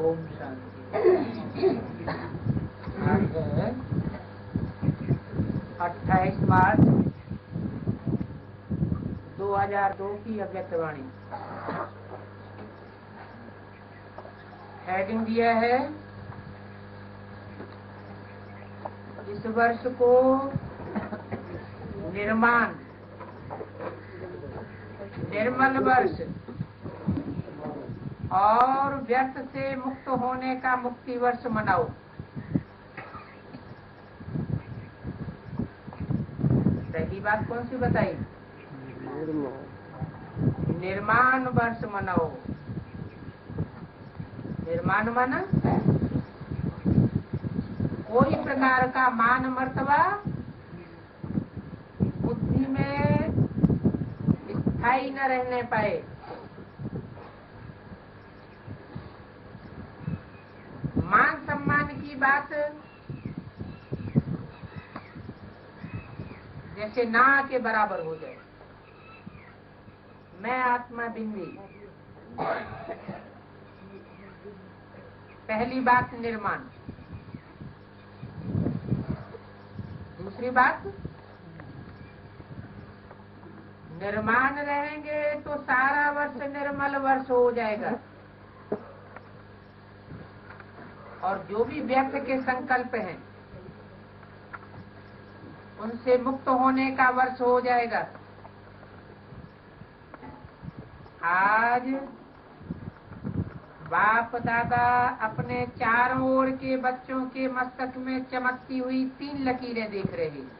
ओम शांति। आज है 28 मार्च 2002 की अव्यक्तवाणी। हेडिंग दिया है इस वर्ष को निर्मल वर्ष और व्यर्थ से मुक्त होने का मुक्ति वर्ष मनाओ। सही बात कौन सी बताई? निर्माण वर्ष मनाओ। निर्माण माना कोई प्रकार का मान मर्तबा बुद्धि में स्थायी न रहने पाए। मान सम्मान की बात जैसे ना के बराबर हो जाए। मैं आत्मा बिंदी। पहली बात निर्माण। दूसरी बात निर्माण रहेंगे तो सारा वर्ष निर्मल वर्ष हो जाएगा और जो भी व्यर्थ के संकल्प हैं उनसे मुक्त होने का वर्ष हो जाएगा। आज बाप दादा अपने चारों ओर के बच्चों के मस्तक में चमकती हुई 3 लकीरें देख रहे हैं।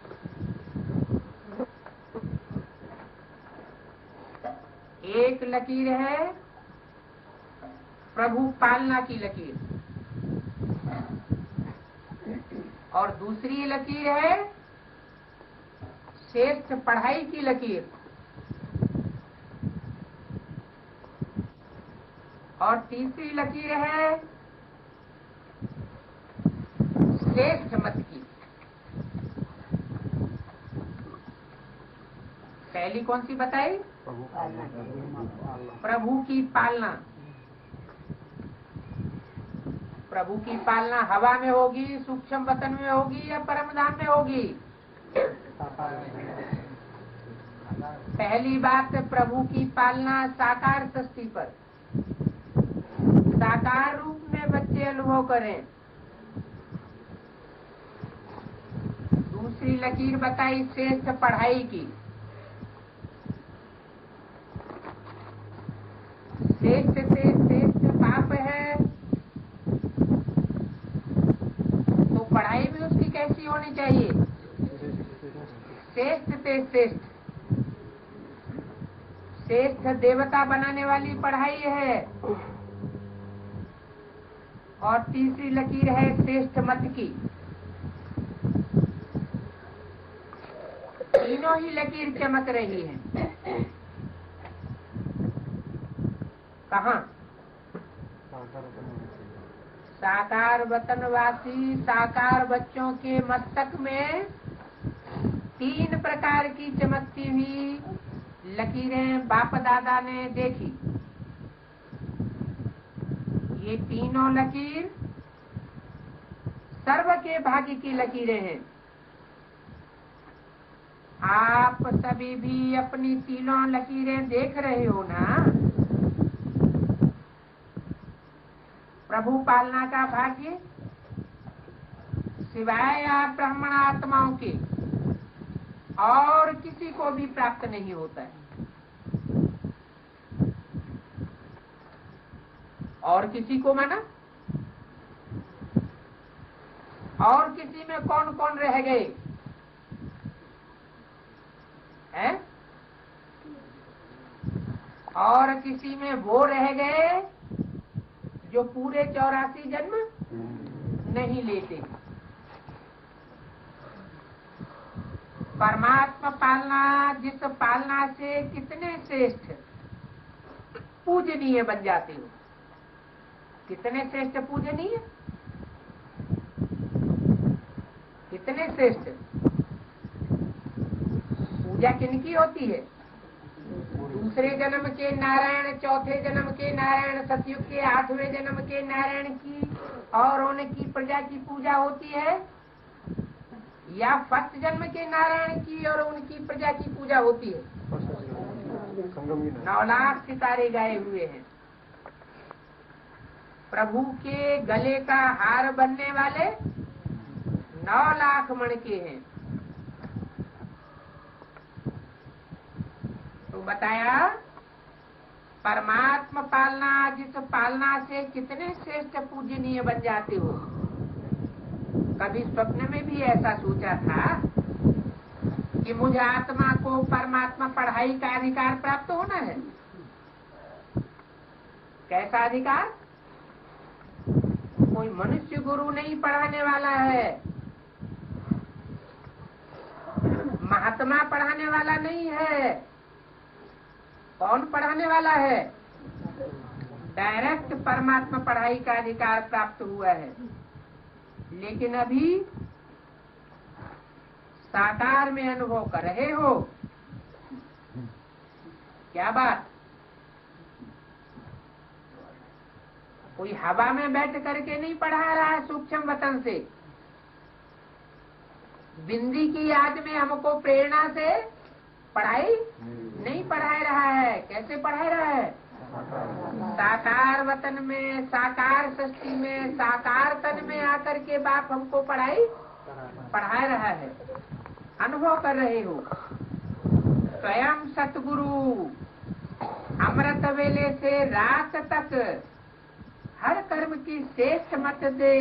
एक लकीर है प्रभु पालना की लकीर और दूसरी लकीर है श्रेष्ठ पढ़ाई की लकीर और तीसरी लकीर है श्रेष्ठ मत की। पहली कौन सी बताई? प्रभु की पालना। प्रभु की पालना हवा में होगी, सूक्ष्म वतन में होगी या परमधाम में होगी? पहली बात प्रभु की पालना साकार सृष्टि पर, साकार रूप में बच्चे अनुभव करें। दूसरी लकीर बताई श्रेष्ठ पढ़ाई की। श्रेष्ठ से श्रेष्ठ बाप है तो पढ़ाई भी उसकी कैसी होनी चाहिए? श्रेष्ठ से श्रेष्ठ। श्रेष्ठ देवता बनाने वाली पढ़ाई है और तीसरी लकीर है श्रेष्ठ मत की। तीनों ही लकीर चमक रही है। कहाँ? साकार वतनवासी साकार बच्चों के मस्तक में 3 प्रकार की चमकती हुई लकीरें बाप दादा ने देखी। ये तीनों लकीर सर्व के भाग्य की लकीरें हैं। आप सभी भी अपनी तीनों लकीरें देख रहे हो ना? प्रभु पालना का भाग्य सिवाय आप ब्राह्मण आत्माओं के और किसी को भी प्राप्त नहीं होता है। और किसी को माना? और किसी में कौन कौन रह गए हैं? और किसी में वो रह गए जो पूरे 84 जन्म नहीं लेते। परमात्मा पालना जिस पालना से कितने श्रेष्ठ पूजनीय बन जाते हो। कितने श्रेष्ठ पूजनीय, कितने श्रेष्ठ। पूजा किनकी होती है? दूसरे जन्म के नारायण, चौथे जन्म के नारायण, सतयुग के 8वें जन्म के नारायण की और उनकी प्रजा की पूजा होती है, या फर्स्ट जन्म के नारायण की और उनकी प्रजा की पूजा होती है? 9 लाख सितारे गाए हुए हैं। प्रभु के गले का हार बनने वाले 9 लाख मण के हैं। तो बताया परमात्मा पालना, जिस पालना से कितने श्रेष्ठ पूजनीय बन जाते हो। कभी स्वप्न में भी ऐसा सोचा था कि मुझे आत्मा को परमात्मा पढ़ाई का अधिकार प्राप्त होना है? कैसा अधिकार? कोई मनुष्य गुरु नहीं पढ़ाने वाला है, महात्मा पढ़ाने वाला नहीं है। कौन पढ़ाने वाला है? डायरेक्ट परमात्मा पढ़ाई का अधिकार प्राप्त हुआ है। लेकिन अभी साकार में अनुभव कर रहे हो। क्या बात? कोई हवा में बैठ करके नहीं पढ़ा रहा है सूक्ष्म वतन से। बिंदी की याद में हमको प्रेरणा से पढ़ाई नहीं पढ़ा रहा है। कैसे पढ़ा रहा है? साकार वतन में, साकार सृष्टि में, साकार तन में आकर के बाप हमको पढ़ाई पढ़ा रहा है। अनुभव कर रहे हो। स्वयं सतगुरु अमृत वेले से रात तक हर कर्म की श्रेष्ठ मत दे,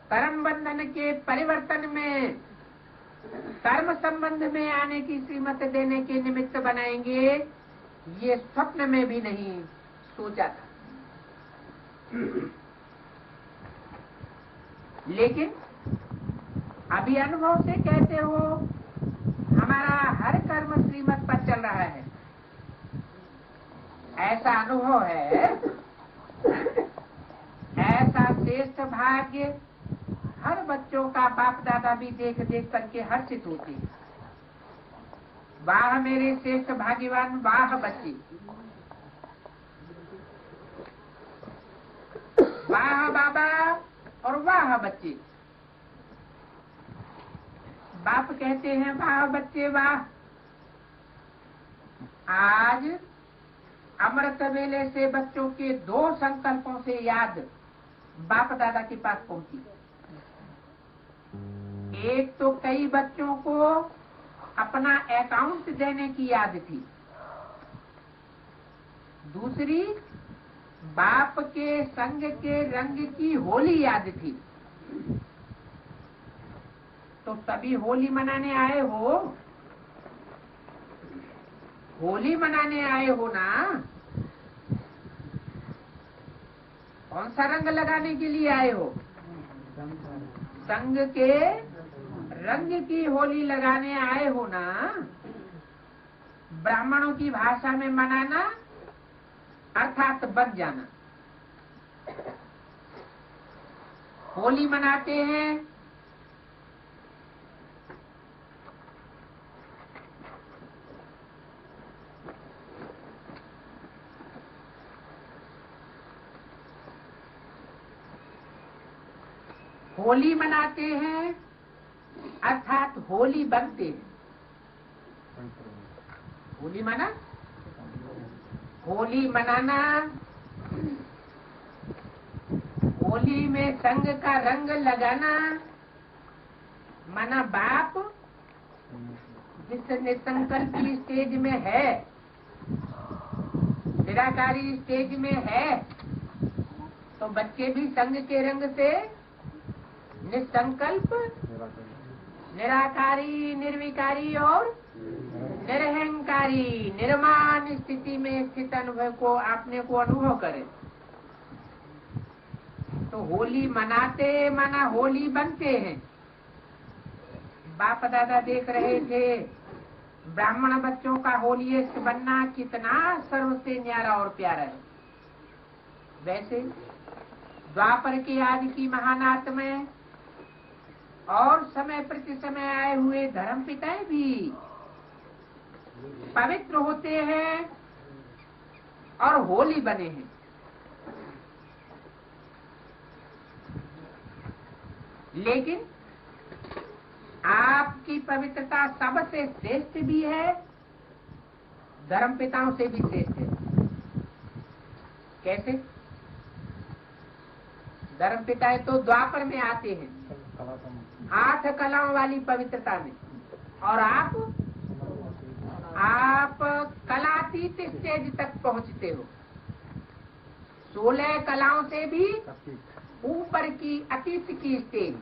कर्म बंधन के परिवर्तन में, कर्म संबंध में आने की श्रीमत देने के निमित्त बनाएंगे, ये स्वप्न में भी नहीं सोचा था। लेकिन अभी अनुभव से कहते हो हमारा हर कर्म श्रीमत पर चल रहा है। ऐसा अनुभव है, ऐसा श्रेष्ठ भाग्य हर बच्चों का बाप दादा भी देख देख करके हर्षित होते हैं। वाह मेरे श्रेष्ठ भाग्यवान, वाह बच्चे, वाह बाबा और वाह बच्चे। बाप कहते हैं वाह बच्चे वाह। आज अमृत वेले से बच्चों के 2 संकल्पों से याद बाप दादा के पास पहुंची। एक तो कई बच्चों को अपना अकाउंट देने की याद थी, दूसरी बाप के संग के रंग की होली याद थी। तो तभी होली मनाने आए हो, होली मनाने आए हो ना। कौन सा रंग लगाने के लिए आए हो? संग के रंग की होली लगाने आए हो ना। ब्राह्मणों की भाषा में मनाना अर्थात बन जाना। होली मनाते हैं, होली मनाते हैं अर्थात होली बनते हैं। होली मना, होली मनाना, होली में संग का रंग लगाना, मना बाप जिस निसंकल्पी स्टेज में है, निराकारी स्टेज में है, तो बच्चे भी संग के रंग से निसंकल्प, निराकारी, निर्विकारी और निरहंकारी, निर्माण स्थिति में स्थित अनुभव को आपने को अनुभव करे। तो होली मनाते माना होली बनते हैं। बाप दादा देख रहे थे ब्राह्मण बच्चों का होलीस्ट बनना कितना सर्व से न्यारा और प्यारा है। वैसे द्वापर की आदि की महानात में और समय प्रति समय आए हुए धर्म पिताएं भी पवित्र होते हैं और होली बने हैं। लेकिन आपकी पवित्रता सबसे श्रेष्ठ भी है, धर्म पिताओं से भी श्रेष्ठ है। कैसे? धर्म पिता तो द्वापर में आते हैं 8 कलाओं वाली पवित्रता में, और आप कलातीत स्टेज तक पहुंचते हो। 16 कलाओं से भी ऊपर की अतीत की स्टेज।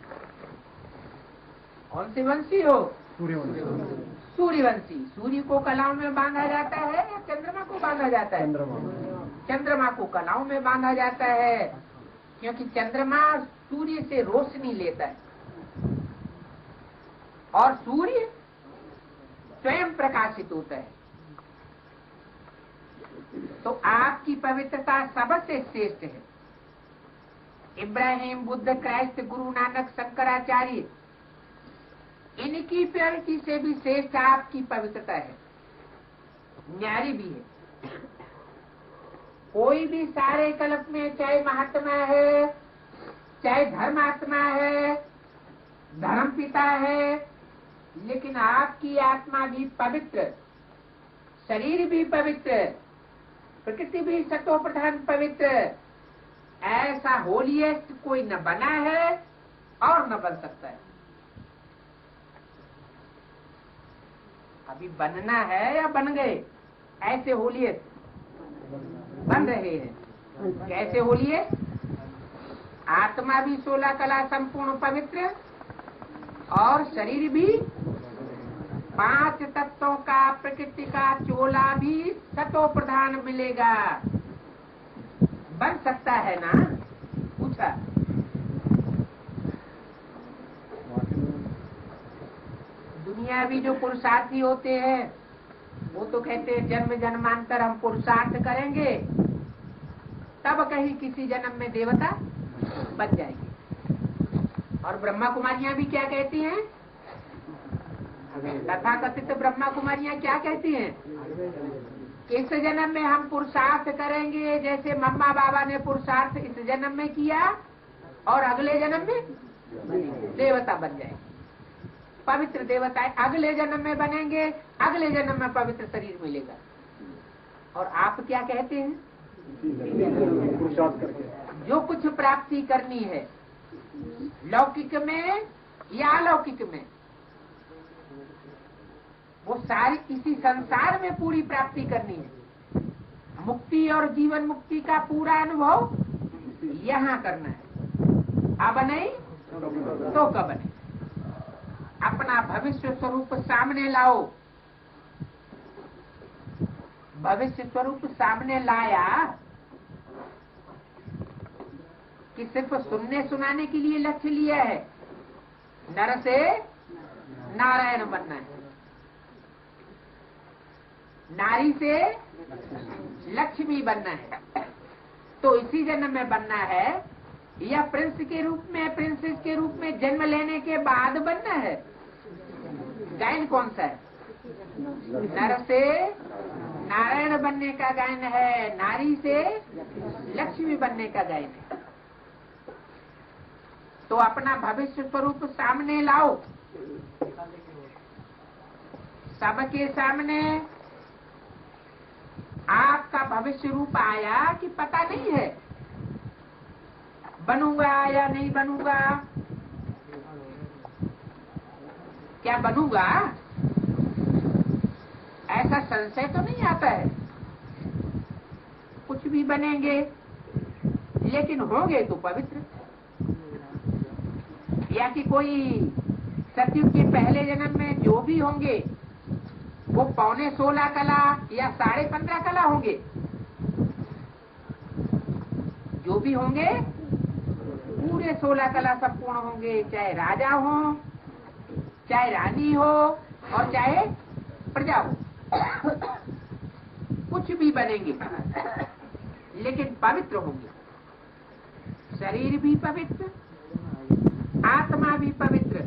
कौन सी वंशी हो? सूर्यवंशी। सूर्य को कलाओं में बांधा जाता है या चंद्रमा को बांधा जाता है? चंद्रमा को कलाओं में बांधा जाता है, क्योंकि चंद्रमा सूर्य से रोशनी लेता है और सूर्य स्वयं प्रकाशित होता है। तो आपकी पवित्रता सबसे श्रेष्ठ है। इब्राहिम, बुद्ध, क्राइस्ट, गुरु नानक, शंकराचार्य, इनकी प्योरिटी से भी श्रेष्ठ आपकी पवित्रता है, न्यारी भी है। कोई भी सारे कल्प में चाहे महात्मा है, चाहे धर्मात्मा है, धर्म पिता है, लेकिन आपकी आत्मा भी पवित्र, शरीर भी पवित्र, प्रकृति भी सतो प्रधान पवित्र, ऐसा होलिएस्ट कोई न बना है और न बन सकता है। अभी बनना है या बन गए? ऐसे होलिएस्ट बन रहे हैं। कैसे होलिएस्ट? आत्मा भी 16 कला संपूर्ण पवित्र और शरीर भी 5 तत्वों का, प्रकृति का चोला भी सतो प्रधान मिलेगा। बन सकता है ना? पूछा। दुनियावी जो पुरुषार्थी होते हैं वो तो कहते हैं जन्म जन्मांतर हम पुरुषार्थ करेंगे, तब कहीं किसी जन्म में देवता बन जाएंगे। और ब्रह्मा कुमारियां भी क्या कहती हैं? तथाकथित ब्रह्मा कुमारियां क्या कहती हैं? इस जन्म में हम पुरुषार्थ करेंगे, जैसे मम्मा बाबा ने पुरुषार्थ इस जन्म में किया, और अगले जन्म में देवता बन जाएंगे। पवित्र देवताएं अगले जन्म में बनेंगे, अगले जन्म में पवित्र शरीर मिलेगा। और आप क्या कहते हैं? जो कुछ प्राप्ति करनी है, लौकिक में या अलौकिक में, वो सारी इसी संसार में पूरी प्राप्ति करनी है। मुक्ति और जीवन मुक्ति का पूरा अनुभव यहाँ करना है। अब नहीं तो कब नहीं? अपना भविष्य स्वरूप सामने लाओ। भविष्य स्वरूप सामने लाया कि सिर्फ सुनने सुनाने के लिए लक्ष्य लिया है? नर से नारायण बनना है, नारी से लक्ष्मी बनना है। तो इसी जन्म में बनना है या प्रिंस के रूप में, प्रिंसेस के रूप में जन्म लेने के बाद बनना है? गायन कौन सा है? नर से नारायण बनने का गायन है, नारी से लक्ष्मी बनने का गायन है। तो अपना भविष्य स्वरूप सामने लाओ। सबके सामने आपका भविष्य रूप आया कि पता नहीं है, बनूंगा या नहीं बनूंगा। क्या बनूंगा ऐसा संशय तो नहीं आता है। कुछ भी बनेंगे, लेकिन होंगे तो पवित्र। या कि कोई सतयुग के पहले जन्म में जो भी होंगे वो 15.5 कला या 15.5 कला होंगे। जो भी होंगे पूरे 16 कला संपूर्ण होंगे, चाहे राजा हो, चाहे रानी हो, और चाहे प्रजा हो। कुछ भी बनेंगे लेकिन पवित्र होंगे। शरीर भी पवित्र, आत्मा भी पवित्र,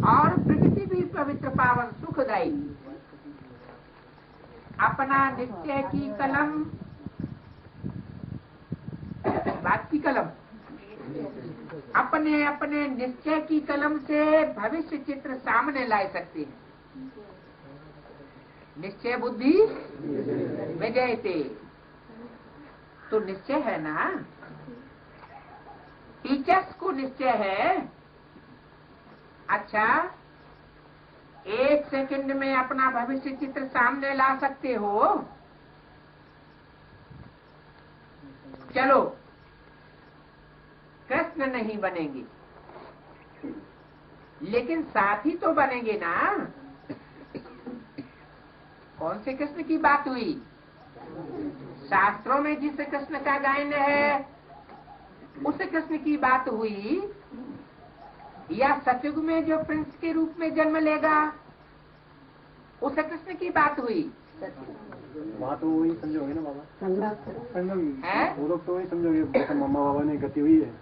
और प्रकृति भी पवित्र, पावन, सुखदायी। अपना निश्चय की कलम, बात की कलम, अपने अपने निश्चय की कलम से भविष्य चित्र सामने ला सकते हैं। निश्चय बुद्धि विजयते, तो निश्चय है ना। टीचर्स को निश्चय है, अच्छा 1 सेकंड में अपना भविष्य चित्र सामने ला सकते हो, चलो कृष्ण नहीं बनेंगे लेकिन साथी तो बनेंगे ना। कौन से कृष्ण की बात हुई? शास्त्रों में जिस कृष्ण का गायन है उस कृष्ण की बात हुई, या सतयुग में जो प्रिंस के रूप में जन्म लेगा उस कृष्ण की बात हुई? बात तो वही समझोगे ना बाबा, है वो लोग तो वही समझोगे, मम्मा बाबा ने गति हुई है।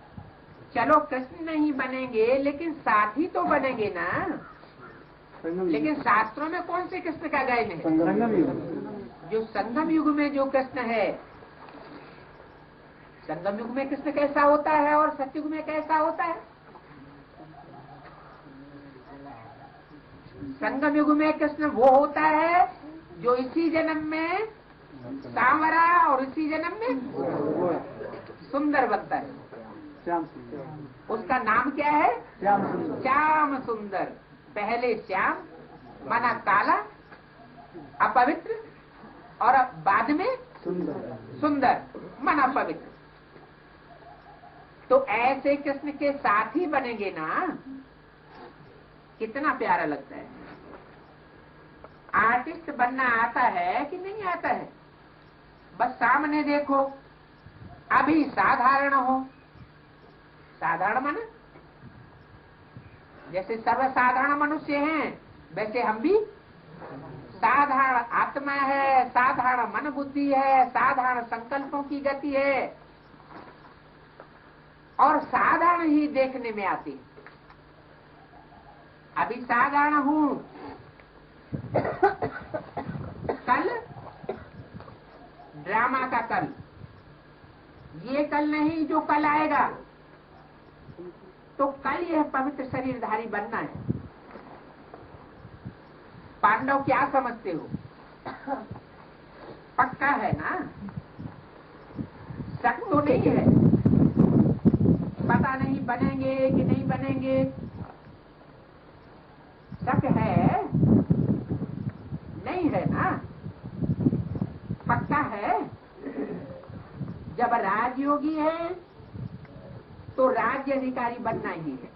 चलो कृष्ण नहीं बनेंगे लेकिन साथी तो बनेंगे ना। लेकिन शास्त्रों में कौन से कृष्ण का गायन है? जो संगम युग में जो कृष्ण है, संगम युग में कृष्ण कैसा होता है और सतयुग में कैसा होता है? संगम युग में कृष्ण वो होता है जो इसी जन्म में सांवरा और इसी जन्म में सुंदर बनता है। उसका नाम क्या है? श्याम सुंदर। पहले श्याम माना काला अपवित्र, और बाद में सुंदर माना पवित्र। तो ऐसे कृष्ण के साथ ही बनेंगे ना, कितना प्यारा लगता है। आर्टिस्ट बनना आता है कि नहीं आता है? बस सामने देखो, अभी साधारण हो, साधारण माना जैसे सर्वसाधारण मनुष्य हैं वैसे हम भी साधारण आत्मा है, साधारण मन बुद्धि है, साधारण संकल्पों की गति है और साधारण ही देखने में आती। अभी साधारण हूं, कल ड्रामा का कल, ये कल नहीं जो कल आएगा, तो कल यह पवित्र शरीरधारी बनना है। पांडव क्या समझते हो? पक्का है ना, शक तो नहीं है, पता नहीं बनेंगे कि नहीं बनेंगे, शक है नहीं है ना, पक्का है। जब राजयोगी है तो राज्य अधिकारी बनना ही है।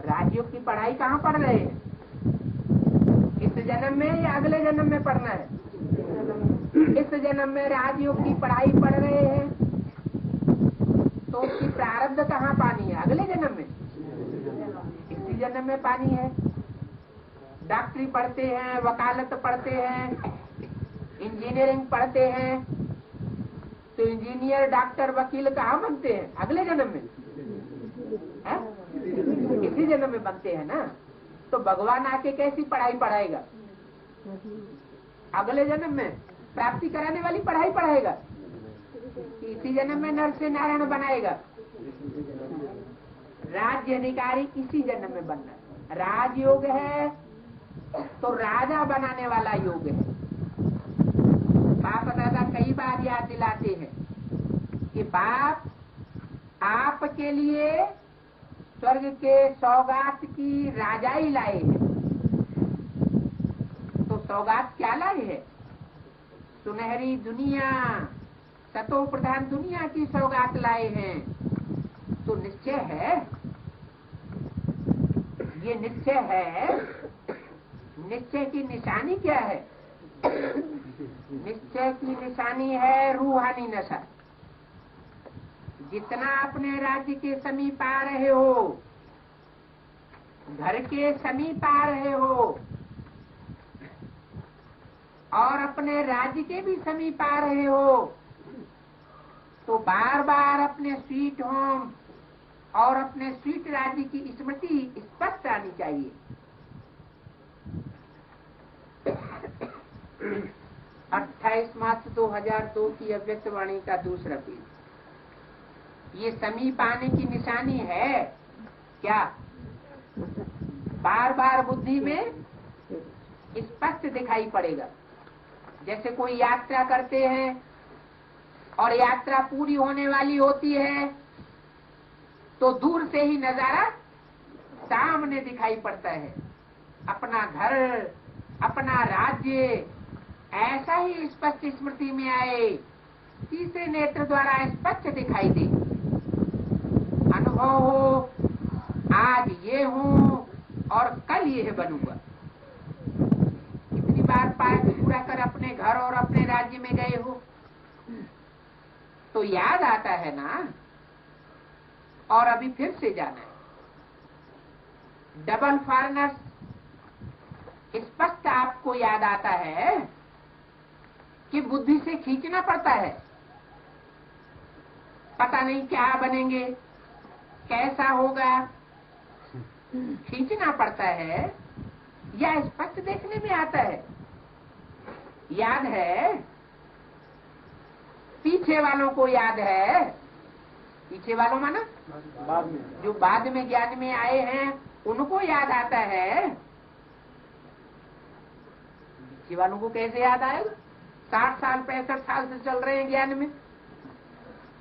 राजयोग की पढ़ाई कहाँ पढ़ रहे हैं? इस जन्म में या अगले जन्म में पढ़ना है? इस जन्म में राजयोग की पढ़ाई पढ़ रहे हैं तो उसकी प्रारब्ध कहाँ पानी है? अगले जन्म में, इसी जन्म में पानी है। डॉक्टरी पढ़ते हैं, वकालत पढ़ते हैं, इंजीनियरिंग पढ़ते हैं, तो इंजीनियर डॉक्टर वकील कहाँ बनते हैं? अगले जन्म में है? इसी जन्म में बनते हैं ना। तो भगवान आके कैसी पढ़ाई पढ़ाएगा? अगले जन्म में प्राप्ति कराने वाली पढ़ाई पढ़ाएगा, इसी जन्म में नर से नारायण बनाएगा। राज्य अधिकारी इसी जन्म में बनना है। राजयोग है तो राजा बनाने वाला योग है। बाप दादा कई बार याद दिलाते हैं कि बाप आपके लिए स्वर्ग के सौगात की राजाई लाए हैं। तो सौगात क्या लाए है? सुनहरी दुनिया, सतो प्रधान दुनिया की सौगात लाए हैं। तो निश्चय है, ये निश्चय है। निश्चय की निशानी क्या है? निश्चय की निशानी है रूहानी नशा। जितना अपने राज्य के समीप आ रहे हो, घर के समीप आ रहे हो और अपने राज्य के भी समीप आ रहे हो, तो बार बार अपने स्वीट होम और अपने स्वीट राज्य की स्मृति स्पष्ट आनी चाहिए। 28 मार्च 2002 की अव्यक्त वाणी का दूसरा पेज। ये समीप आने की निशानी है क्या? बार बार बुद्धि में स्पष्ट दिखाई पड़ेगा। जैसे कोई यात्रा करते हैं और यात्रा पूरी होने वाली होती है तो दूर से ही नजारा सामने दिखाई पड़ता है। अपना घर, अपना राज्य ऐसा ही स्पष्ट स्मृति में आए, तीसरे नेत्र द्वारा स्पष्ट दिखाई दे, अनुभव हो आज ये हूँ और कल ये बनूंगा। कितनी बार पाठ पूरा कर अपने घर और अपने राज्य में गए हो तो याद आता है ना, और अभी फिर से जाना है। डबल फॉरेनर्स स्पष्ट आपको याद आता है कि बुद्धि से खींचना पड़ता है। पता नहीं क्या बनेंगे, कैसा होगा, खींचना पड़ता है या स्पष्ट देखने में आता है। याद है, पीछे वालों को याद है। पीछे वालों माना बाद में, जो बाद में ज्ञान में आए हैं उनको याद आता है। पीछे वालों को कैसे याद आएगा? 60 साल 65 साल से चल रहे हैं ज्ञान में,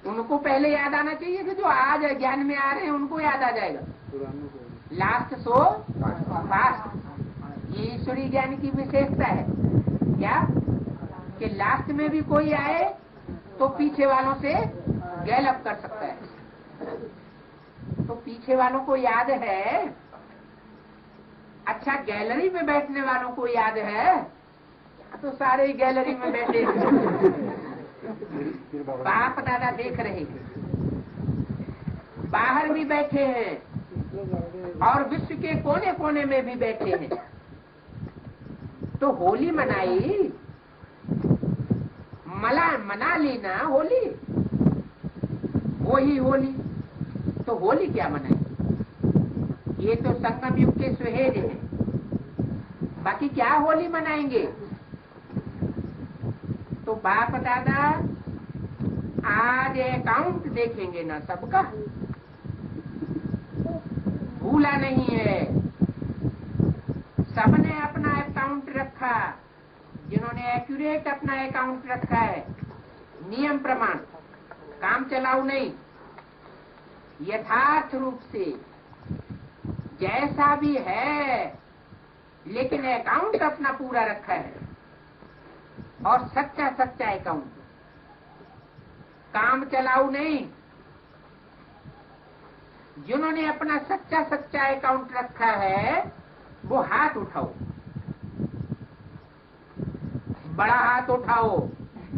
उनको पहले याद आना चाहिए कि जो आज ज्ञान में आ रहे हैं उनको याद आ जाएगा। लास्ट सो फास्ट, ये ईश्वरीय ज्ञान की विशेषता है क्या कि लास्ट में भी कोई आए तो पीछे वालों से गैलअप कर सकता है। तो पीछे वालों को याद है। अच्छा, गैलरी में बैठने वालों को याद है तो सारे ही गैलरी में बैठे बाप दादा देख रहे हैं, बाहर भी बैठे हैं और विश्व के कोने कोने में भी बैठे हैं। तो होली मनाई, मना ली ना होली, वही होली। तो होली क्या मनाए? ये तो संगम युग के सुहेज हैं, बाकी क्या होली मनाएंगे? तो बाप दादा आज अकाउंट देखेंगे ना सबका, भूला नहीं है। सबने अपना अकाउंट रखा, जिन्होंने एक्यूरेट अपना अकाउंट रखा है, नियम प्रमाण, काम चलाऊ नहीं, यथार्थ रूप से जैसा भी है, लेकिन अकाउंट अपना पूरा रखा है और सच्चा सच्चा अकाउंट, काम चलाऊ नहीं। जिन्होंने अपना सच्चा सच्चा अकाउंट रखा है वो हाथ उठाओ, बड़ा हाथ उठाओ,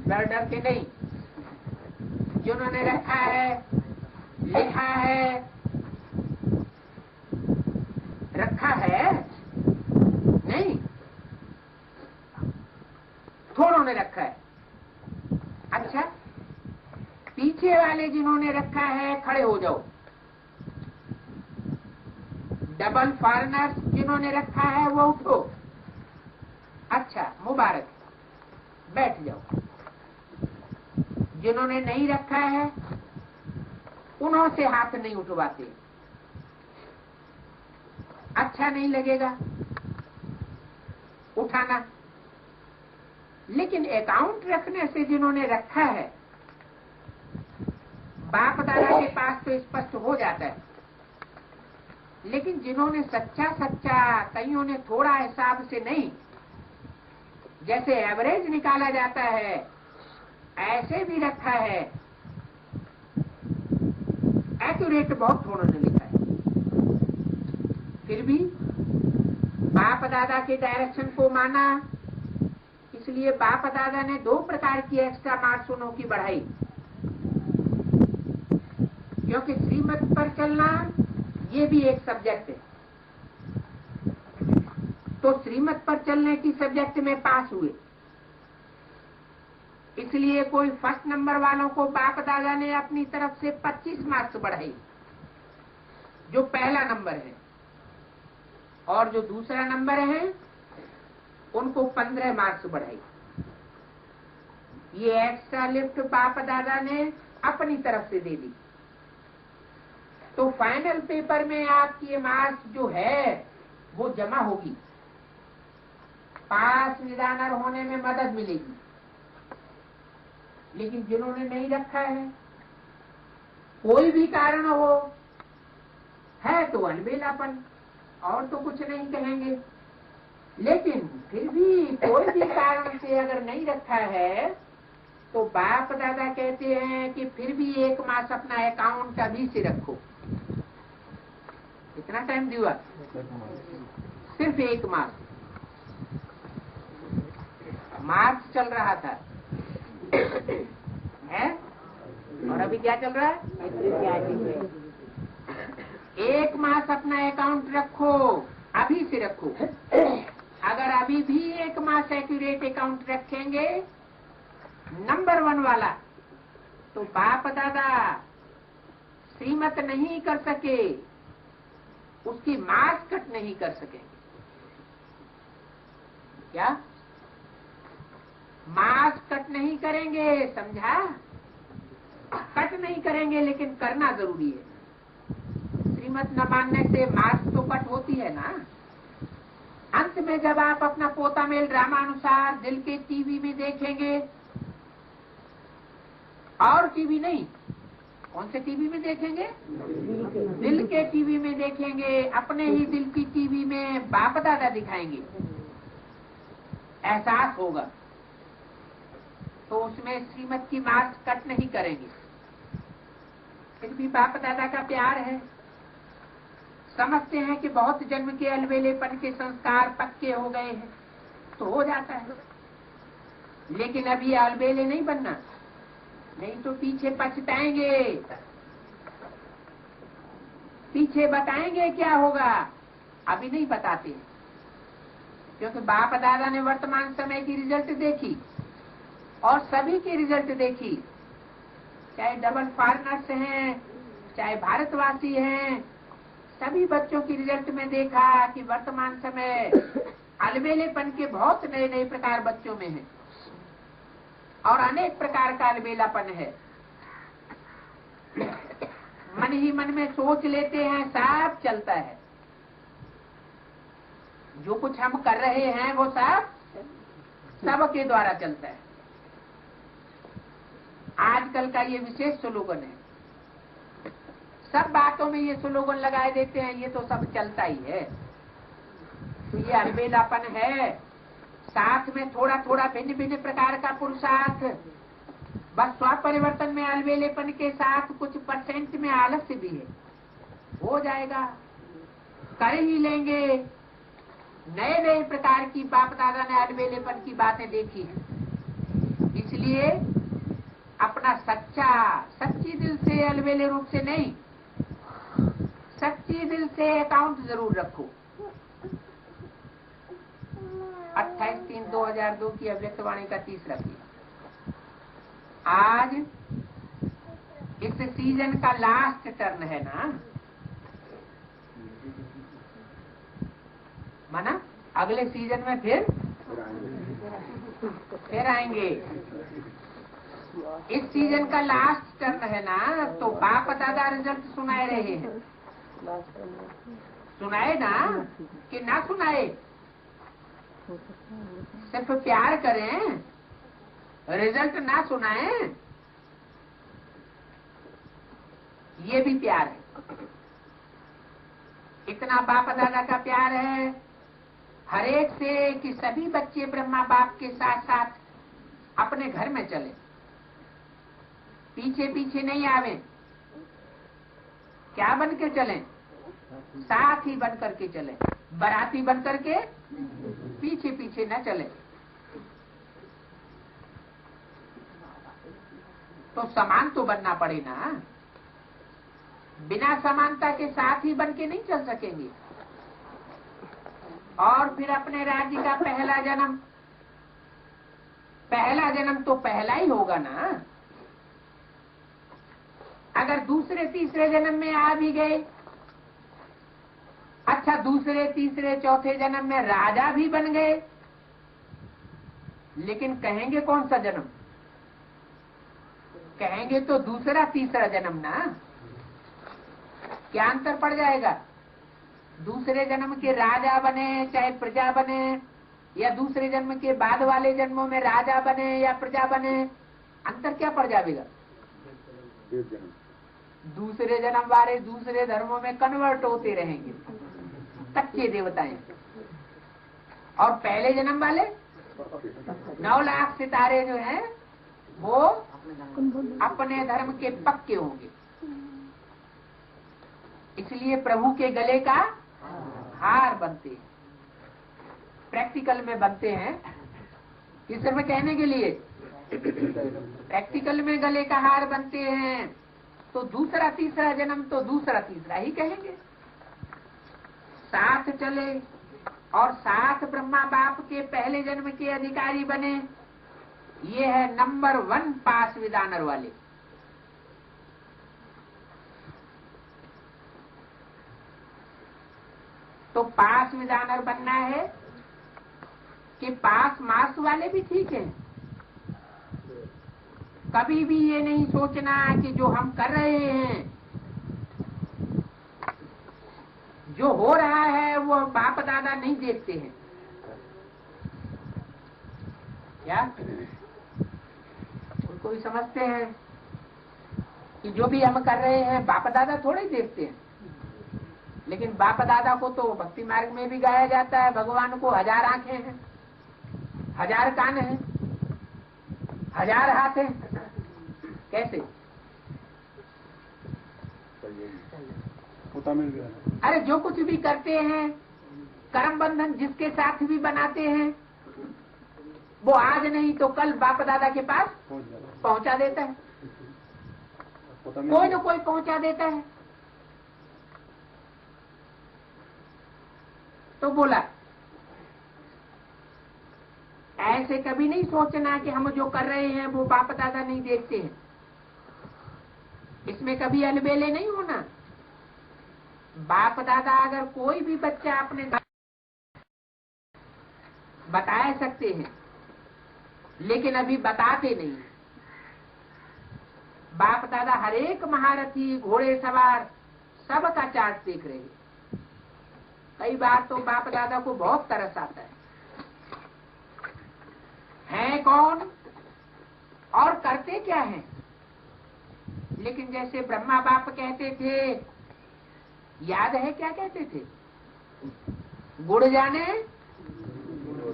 डर डर के नहीं। जिन्होंने रखा है, लिखा है, रखा है नहीं, थोड़ों ने रखा है। अच्छा, पीछे वाले जिन्होंने रखा है खड़े हो जाओ। डबल फॉरेनर्स जिन्होंने रखा है वो उठो। अच्छा, मुबारक, बैठ जाओ। जिन्होंने नहीं रखा है उन्हों से हाथ नहीं उठवाते, अच्छा नहीं लगेगा उठाना। लेकिन अकाउंट रखने से जिन्होंने रखा है, बाप दादा के पास तो स्पष्ट हो जाता है। लेकिन जिन्होंने सच्चा सच्चा, कईयों ने थोड़ा हिसाब से नहीं, जैसे एवरेज निकाला जाता है ऐसे भी रखा है, एक्यूरेट बहुत थोड़ों ने लिखा है। फिर भी बाप दादा के डायरेक्शन को माना, इसलिए बाप दादा ने 2 प्रकार की एक्स्ट्रा मार्क्सों की बढ़ाई। क्योंकि श्रीमत पर चलना ये भी एक सब्जेक्ट है, तो श्रीमत पर चलने की सब्जेक्ट में पास हुए। इसलिए कोई फर्स्ट नंबर वालों को बाप दादा ने अपनी तरफ से 25 मार्क्स बढ़ाई, जो पहला नंबर है, और जो दूसरा नंबर है उनको 15 मार्क्स बढ़ाई। ये एक्स्ट्रा लिफ्ट बाप दादा ने अपनी तरफ से दे दी। तो फाइनल पेपर में आपकी मार्क्स जो है वो जमा होगी, पास निदानर होने में मदद मिलेगी। लेकिन जिन्होंने नहीं रखा है, कोई भी कारण हो, है तो अलबेलापन, और तो कुछ नहीं कहेंगे। लेकिन फिर भी कोई भी कारण से अगर नहीं रखा है तो बाप दादा कहते हैं कि फिर भी 1 मास अपना अकाउंट अभी से रखो। कितना टाइम दिया? सिर्फ 1 मास। मार्च चल रहा था है, और अभी क्या चल रहा है? 1 मास अपना अकाउंट रखो, अभी से रखो। अगर अभी भी 1 मास एक्यूरेट अकाउंट रखेंगे नंबर 1 वाला, तो बाप दादा श्रीमत नहीं कर सके, उसकी मार्क्स कट नहीं कर सकेंगे। क्या मार्क्स कट नहीं करेंगे? समझा? कट नहीं करेंगे, लेकिन करना जरूरी है। श्रीमत न मानने से मार्क्स तो कट होती है ना। अंत में जब आप अपना पोता मेल ड्रामानुसार दिल के टीवी में देखेंगे, और टीवी नहीं, कौन से टीवी में देखेंगे? दिल के टीवी में देखेंगे। अपने ही दिल की टीवी में बाप दादा दिखाएंगे, एहसास होगा। तो उसमें श्रीमत की मार्क्स कट नहीं करेंगे। फिर भी बाप दादा का प्यार है। समझते हैं कि बहुत जन्म के अलबेलेपन के संस्कार पक्के हो गए हैं, तो हो जाता है। लेकिन अभी अलबेले नहीं बनना, नहीं तो पीछे पछताएंगे। पीछे बताएंगे क्या होगा, अभी नहीं बताते। क्योंकि बाप दादा ने वर्तमान समय की रिजल्ट देखी और सभी की रिजल्ट देखी, चाहे डबल फॉरेनर्स हैं, चाहे भारतवासी हैं, सभी बच्चों की रिजल्ट में देखा कि वर्तमान समय अलबेलेपन के बहुत नए नए प्रकार बच्चों में हैं और अनेक प्रकार का अलबेलापन है। मन ही मन में सोच लेते हैं, सब चलता है। जो कुछ हम कर रहे हैं वो सब सबके द्वारा चलता है। आजकल का ये विशेष स्लोगन है। सब बातों में ये स्लोगन लगाए देते हैं, ये तो सब चलता ही है। तो ये अलबेलापन है। साथ में थोड़ा थोड़ा भिन्न भिन्न प्रकार का पुरुषार्थ, बस स्व परिवर्तन में अलबेलेपन के साथ कुछ परसेंट में आलस्य भी है, हो जाएगा, कर ही लेंगे। नए नए प्रकार की बाप दादा ने अलबेलेपन की बातें देखी हैं। इसलिए अपना सच्ची दिल से, अलबेले रूप से नहीं, सच्ची दिल से अकाउंट जरूर रखो। 28/3/2002 की अव्यक्तवाणी का 30 आज इस सीजन का लास्ट टर्न है ना, माना अगले सीजन में फिर आएंगे। इस सीजन का लास्ट टर्न है ना, तो बाप दादा रिजल्ट सुनाए रहे हैं। सुनाए ना कि ना सुनाए? सिर्फ प्यार करें, रिजल्ट ना सुनाए, ये भी प्यार है। इतना बाप दादा का प्यार है हर एक से कि सभी बच्चे ब्रह्मा बाप के साथ साथ अपने घर में चले, पीछे पीछे नहीं आवे। क्या बन के चलें? साथी बन करके चले, बाराती बन करके पीछे पीछे न चले। तो समान तो बनना पड़े ना, बिना समानता के साथ ही बन के नहीं चल सकेंगे। और फिर अपने राज्य का पहला जन्म तो पहला ही होगा ना। अगर दूसरे तीसरे जन्म में आ भी गए, अच्छा दूसरे तीसरे चौथे जन्म में राजा भी बन गए, लेकिन कहेंगे कौन सा जन्म? कहेंगे तो दूसरा तीसरा जन्म ना। क्या अंतर पड़ जाएगा? दूसरे जन्म के राजा बने चाहे प्रजा बने, या दूसरे जन्म के बाद वाले जन्मों में राजा बने या प्रजा बने, अंतर क्या पड़ जाएगा? दूसरे जन्म वाले दूसरे धर्मों में कन्वर्ट होते रहेंगे, कच्चे देवताएं। और पहले जन्म वाले 9 लाख सितारे जो हैं वो अपने धर्म के पक्के होंगे। इसलिए प्रभु के गले का हार बनते हैं, प्रैक्टिकल में बनते हैं। किस में कहने के लिए प्रैक्टिकल में गले का हार बनते हैं, तो दूसरा तीसरा जन्म तो दूसरा तीसरा ही कहेंगे। साथ चले और साथ ब्रह्मा बाप के पहले जन्म के अधिकारी बने, ये है नंबर 1 पास विदानर वाले। तो पास विदानर बनना है कि पास मार्क्स वाले भी ठीक है। कभी भी ये नहीं सोचना कि जो हम कर रहे हैं, जो हो रहा है वो बाप दादा नहीं देखते हैं। क्या उनको भी समझते हैं कि जो भी हम कर रहे हैं बाप दादा थोड़े ही देखते हैं। लेकिन बाप दादा को तो भक्ति मार्ग में भी गाया जाता है, भगवान को 1000 आंखें हैं, 1000 कान हैं, 1000 हाथ हैं। कैसे? अरे जो कुछ भी करते हैं, कर्म बंधन जिसके साथ भी बनाते हैं, वो आज नहीं तो कल बाप दादा के पास पहुंचा देता है। कोई न कोई पहुंचा देता है। तो बोला ऐसे कभी नहीं सोचना कि हम जो कर रहे हैं वो बाप दादा नहीं देखते हैं। इसमें कभी अलबेले नहीं होना। बाप दादा अगर कोई भी बच्चा अपने बता सकते हैं, लेकिन अभी बताते नहीं। बाप दादा हर एक महारथी घोड़े सवार सबका चार्ट देख रहे हैं। कई बार तो बाप दादा को बहुत तरस आता है कौन और करते क्या है। लेकिन जैसे ब्रह्मा बाप कहते थे, याद है क्या कहते थे? गुड़ जाने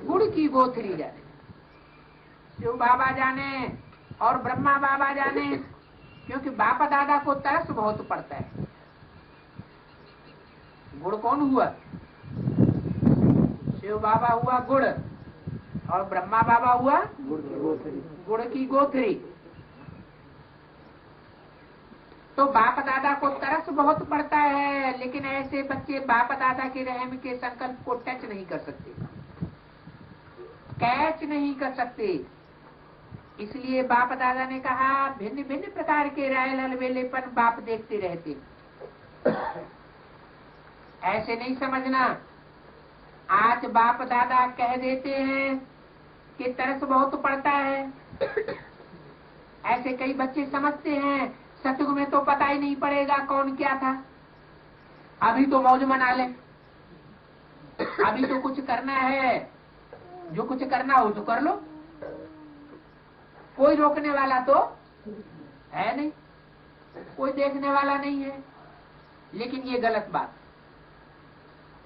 गुड़ की गोथरी जाने। शिव बाबा जाने और ब्रह्मा बाबा जाने, क्योंकि बाप दादा को तरस बहुत पड़ता है। गुड़ कौन हुआ? शिव बाबा हुआ गुड़, और ब्रह्मा बाबा हुआ गुड़ की गोथरी। तो बाप दादा को तरस बहुत पड़ता है, लेकिन ऐसे बच्चे बाप दादा के रहम के संकल्प को टच नहीं कर सकते, कैच नहीं कर सकते। इसलिए बाप दादा ने कहा भिन्न भिन्न प्रकार के रायल अलबेलेपन बाप देखते रहते। ऐसे नहीं समझना। आज बाप दादा कह देते हैं कि तरस बहुत पड़ता है, ऐसे कई बच्चे समझते हैं सतयुग में तो पता ही नहीं पड़ेगा कौन क्या था, अभी तो मौज मना ले, अभी तो कुछ करना है, जो कुछ करना हो तो कर लो, कोई रोकने वाला तो है नहीं, कोई देखने वाला नहीं है। लेकिन ये गलत बात।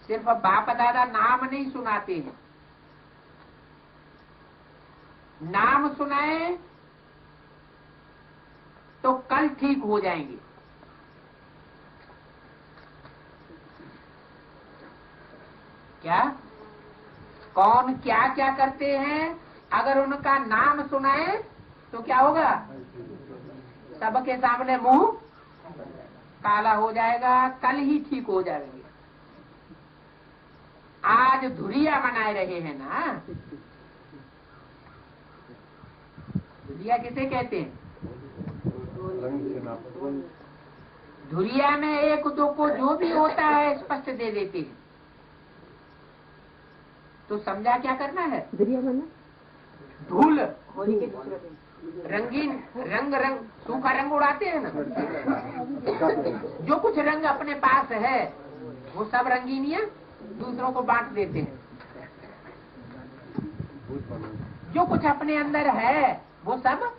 सिर्फ बाप दादा नाम नहीं सुनाते हैं, नाम सुनाए तो कल ठीक हो जाएंगे। क्या कौन क्या क्या करते हैं, अगर उनका नाम सुनाए तो क्या होगा? सबके सामने मुंह काला हो जाएगा, कल ही ठीक हो जाएंगे। आज धुरिया मनाए रहे हैं ना। धुरिया किसे कहते हैं? धुरिया में एक दो को जो भी होता है स्पष्ट दे देते हैं। तो समझा क्या करना है? धुरिया माना धूल, रंगीन रंग सूखा रंग उड़ाते हैं ना, जो कुछ रंग अपने पास है वो सब रंगीनियां दूसरों को बांट देते हैं। जो कुछ अपने अंदर है वो सब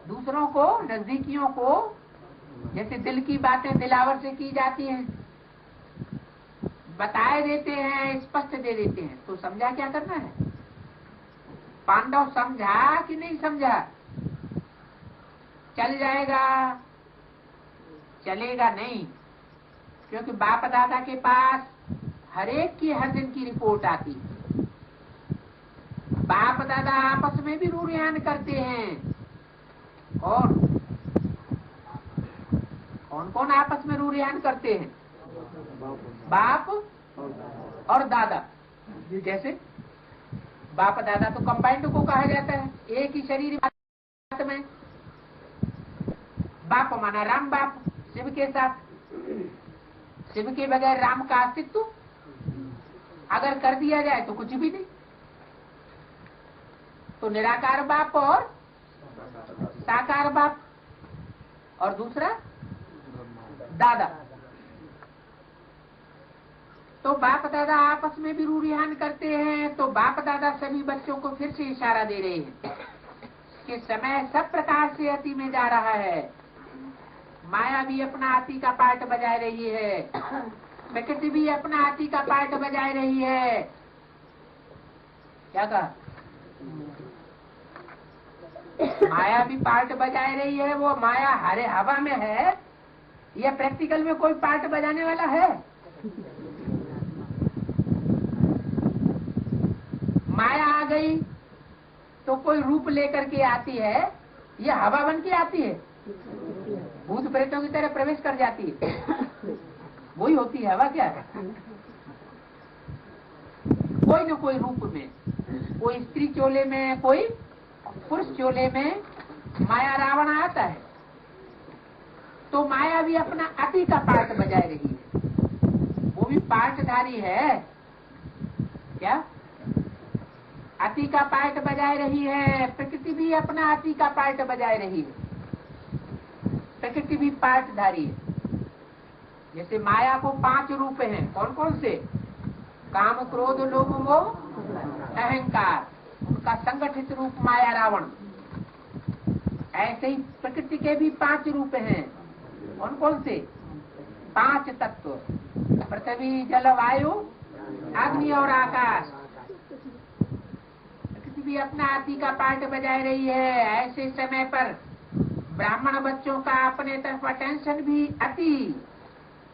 दूसरों को, नजदीकियों को, जैसे दिल की बातें दिलावर से की जाती हैं, बताए देते हैं, स्पष्ट दे देते हैं। तो समझा क्या करना है? पांडव समझा कि नहीं समझा? चल जाएगा? चलेगा नहीं, क्योंकि बाप दादा के पास हर एक की हर दिन की रिपोर्ट आती है। बाप दादा आपस में भी रूढ़ियान करते हैं। कौन कौन आपस में रूढ़ियान करते हैं? बाप और दादा। जैसे बाप दादा तो कंबाइंड को कहा जाता है, एक ही शरीर में। बाप माना राम बाप, शिव के साथ। शिव के बगैर राम का अस्तित्व अगर कर दिया जाए तो कुछ भी नहीं। तो निराकार बाप और साकार बाप, और दूसरा दादा। तो बाप दादा आपस में भी रूढ़ियान करते हैं। तो बाप दादा सभी बच्चों को फिर से इशारा दे रहे हैं कि समय सब प्रकार से अति में जा रहा है। माया भी अपना अति का पार्ट बजाय रही है, प्रकृति भी अपना अति का पार्ट बजाय रही है। क्या कहा? माया भी पार्ट बजाय रही है। वो माया हरे हवा में है या प्रैक्टिकल में कोई पार्ट बजाने वाला है? माया आ गई तो कोई रूप लेकर के आती है या हवा बन के आती है? भूत प्रेतों की तरह प्रवेश कर जाती है, वही होती है हवा। क्या है? कोई न कोई रूप में, कोई स्त्री चोले में, कोई पुरुष चोले में माया रावण आता है। तो माया भी अपना अति का पार्ट बजाय रही है, वो भी पार्टधारी है। क्या? अति का पार्ट बजाय रही है। प्रकृति भी अपना अति का पार्ट बजाय रही है, प्रकृति भी पार्टधारी है। जैसे माया को 5 रूप हैं। कौन कौन से? काम, क्रोध, लोभ, मोह, अहंकार। उनका संगठित रूप माया रावण। ऐसे ही प्रकृति के भी 5 रूप हैं। कौन कौन से? 5 तत्व, पृथ्वी, जल, वायु, अग्नि और आकाश। प्रकृति भी अपना अति का पार्ट बजाय रही है। ऐसे समय पर ब्राह्मण बच्चों का अपने तरफ अटेंशन भी अति,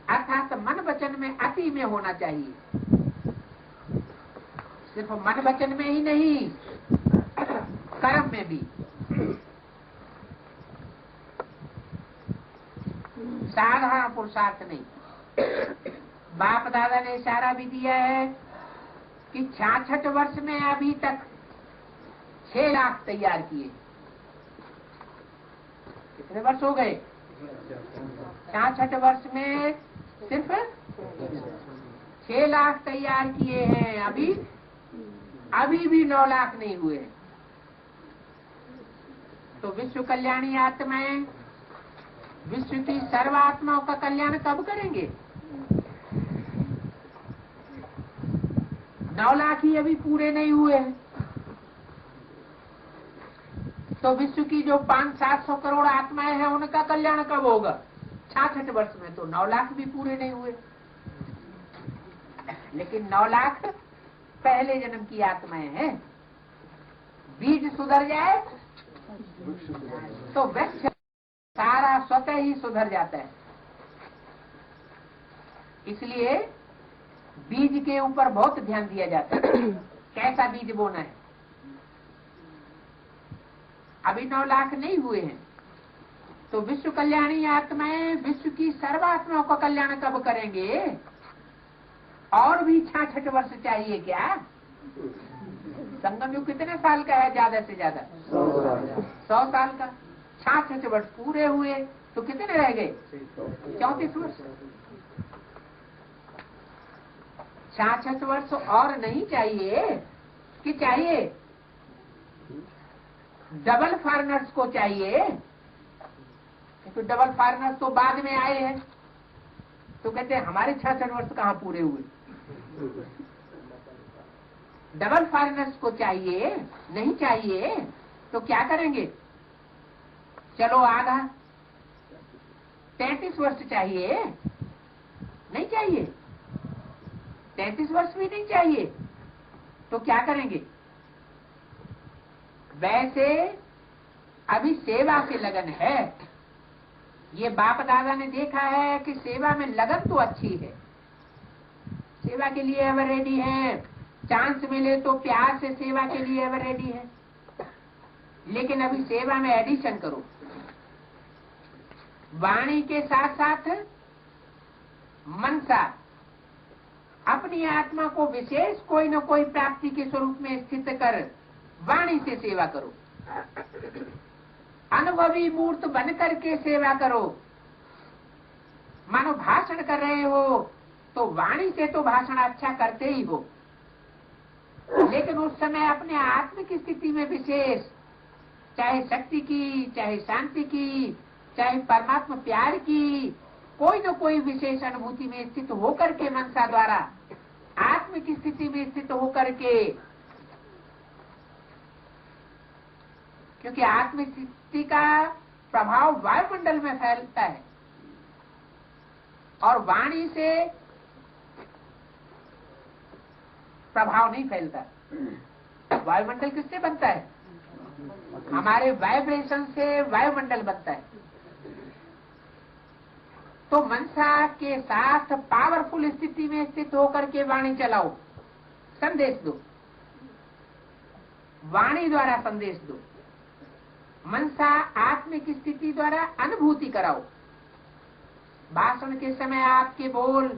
अर्थात मन वचन में अति में होना चाहिए। सिर्फ मन वचन में ही नहीं, कर्म में भी। साधारण पुरुषार्थ नहीं। बाप दादा ने इशारा भी दिया है कि 66 वर्ष में अभी तक 6 लाख तैयार किए। कितने वर्ष हो गए? 66 वर्ष में सिर्फ 6 लाख तैयार किए हैं। अभी भी 9 लाख नहीं हुए। तो विश्व कल्याणी आत्माएं विश्व की सर्वात्माओं का कल्याण कब करेंगे? 9 लाख ही अभी पूरे नहीं हुए हैं। तो विश्व की जो 500-700 करोड़ आत्माएं हैं उनका कल्याण कब होगा? 66 वर्ष में। तो 9 लाख भी पूरे नहीं हुए। लेकिन 9 लाख पहले जन्म की आत्माएं हैं। बीज सुधर जाए तो वृक्ष सारा स्वतः ही सुधर जाता है। इसलिए बीज के ऊपर बहुत ध्यान दिया जाता है। कैसा बीज बोना है? अभी 9 लाख नहीं हुए हैं। तो विश्व कल्याणी आत्माएं विश्व की सर्वात्माओं का कल्याण कब करेंगे? और भी 66 वर्ष चाहिए क्या? संगम युग कितने साल का है? ज्यादा से ज्यादा 100 साल का। 66 वर्ष पूरे हुए तो कितने रह गए? 34 वर्ष। 66 वर्ष और नहीं चाहिए कि चाहिए? डबल फॉरेनर्स को चाहिए, क्योंकि डबल फॉरेनर्स तो बाद में आए हैं, तो कहते हैं हमारे 66 वर्ष कहाँ पूरे हुए। डबल फॉरेनर्स को चाहिए, नहीं चाहिए तो क्या करेंगे? चलो आधा 33 वर्ष चाहिए, नहीं चाहिए, 33 वर्ष भी नहीं चाहिए, तो क्या करेंगे? वैसे अभी सेवा की लगन है, ये बाप दादा ने देखा है कि सेवा में लगन तो अच्छी है, सेवा के लिए एवर रेडी है, चांस मिले तो प्यार से सेवा के लिए एवर रेडी है, लेकिन अभी सेवा में एडिशन करो, वाणी के साथ साथ मनसा अपनी आत्मा को विशेष कोई न कोई प्राप्ति के स्वरूप में स्थित कर वाणी से सेवा करो, अनुभवी मूर्त बन करके सेवा करो। मानो भाषण कर रहे हो तो वाणी से तो भाषण अच्छा करते ही हो, लेकिन उस समय अपने आत्म की स्थिति में विशेष, चाहे शक्ति की, चाहे शांति की, चाहे परमात्मा प्यार की, कोई न कोई विशेष अनुभूति में स्थित होकर के मनसा द्वारा आत्म की स्थिति में स्थित होकर के, क्योंकि आत्म स्थिति का प्रभाव वायुमंडल में फैलता है और वाणी से प्रभाव नहीं फैलता। वायुमंडल किससे बनता है? हमारे वाइब्रेशन से वायुमंडल बनता है। तो मनसा के साथ पावरफुल स्थिति में स्थित होकर के वाणी चलाओ, संदेश दो, वाणी द्वारा संदेश दो, मनसा आत्मिक स्थिति द्वारा अनुभूति कराओ। भाषण के समय आपके बोल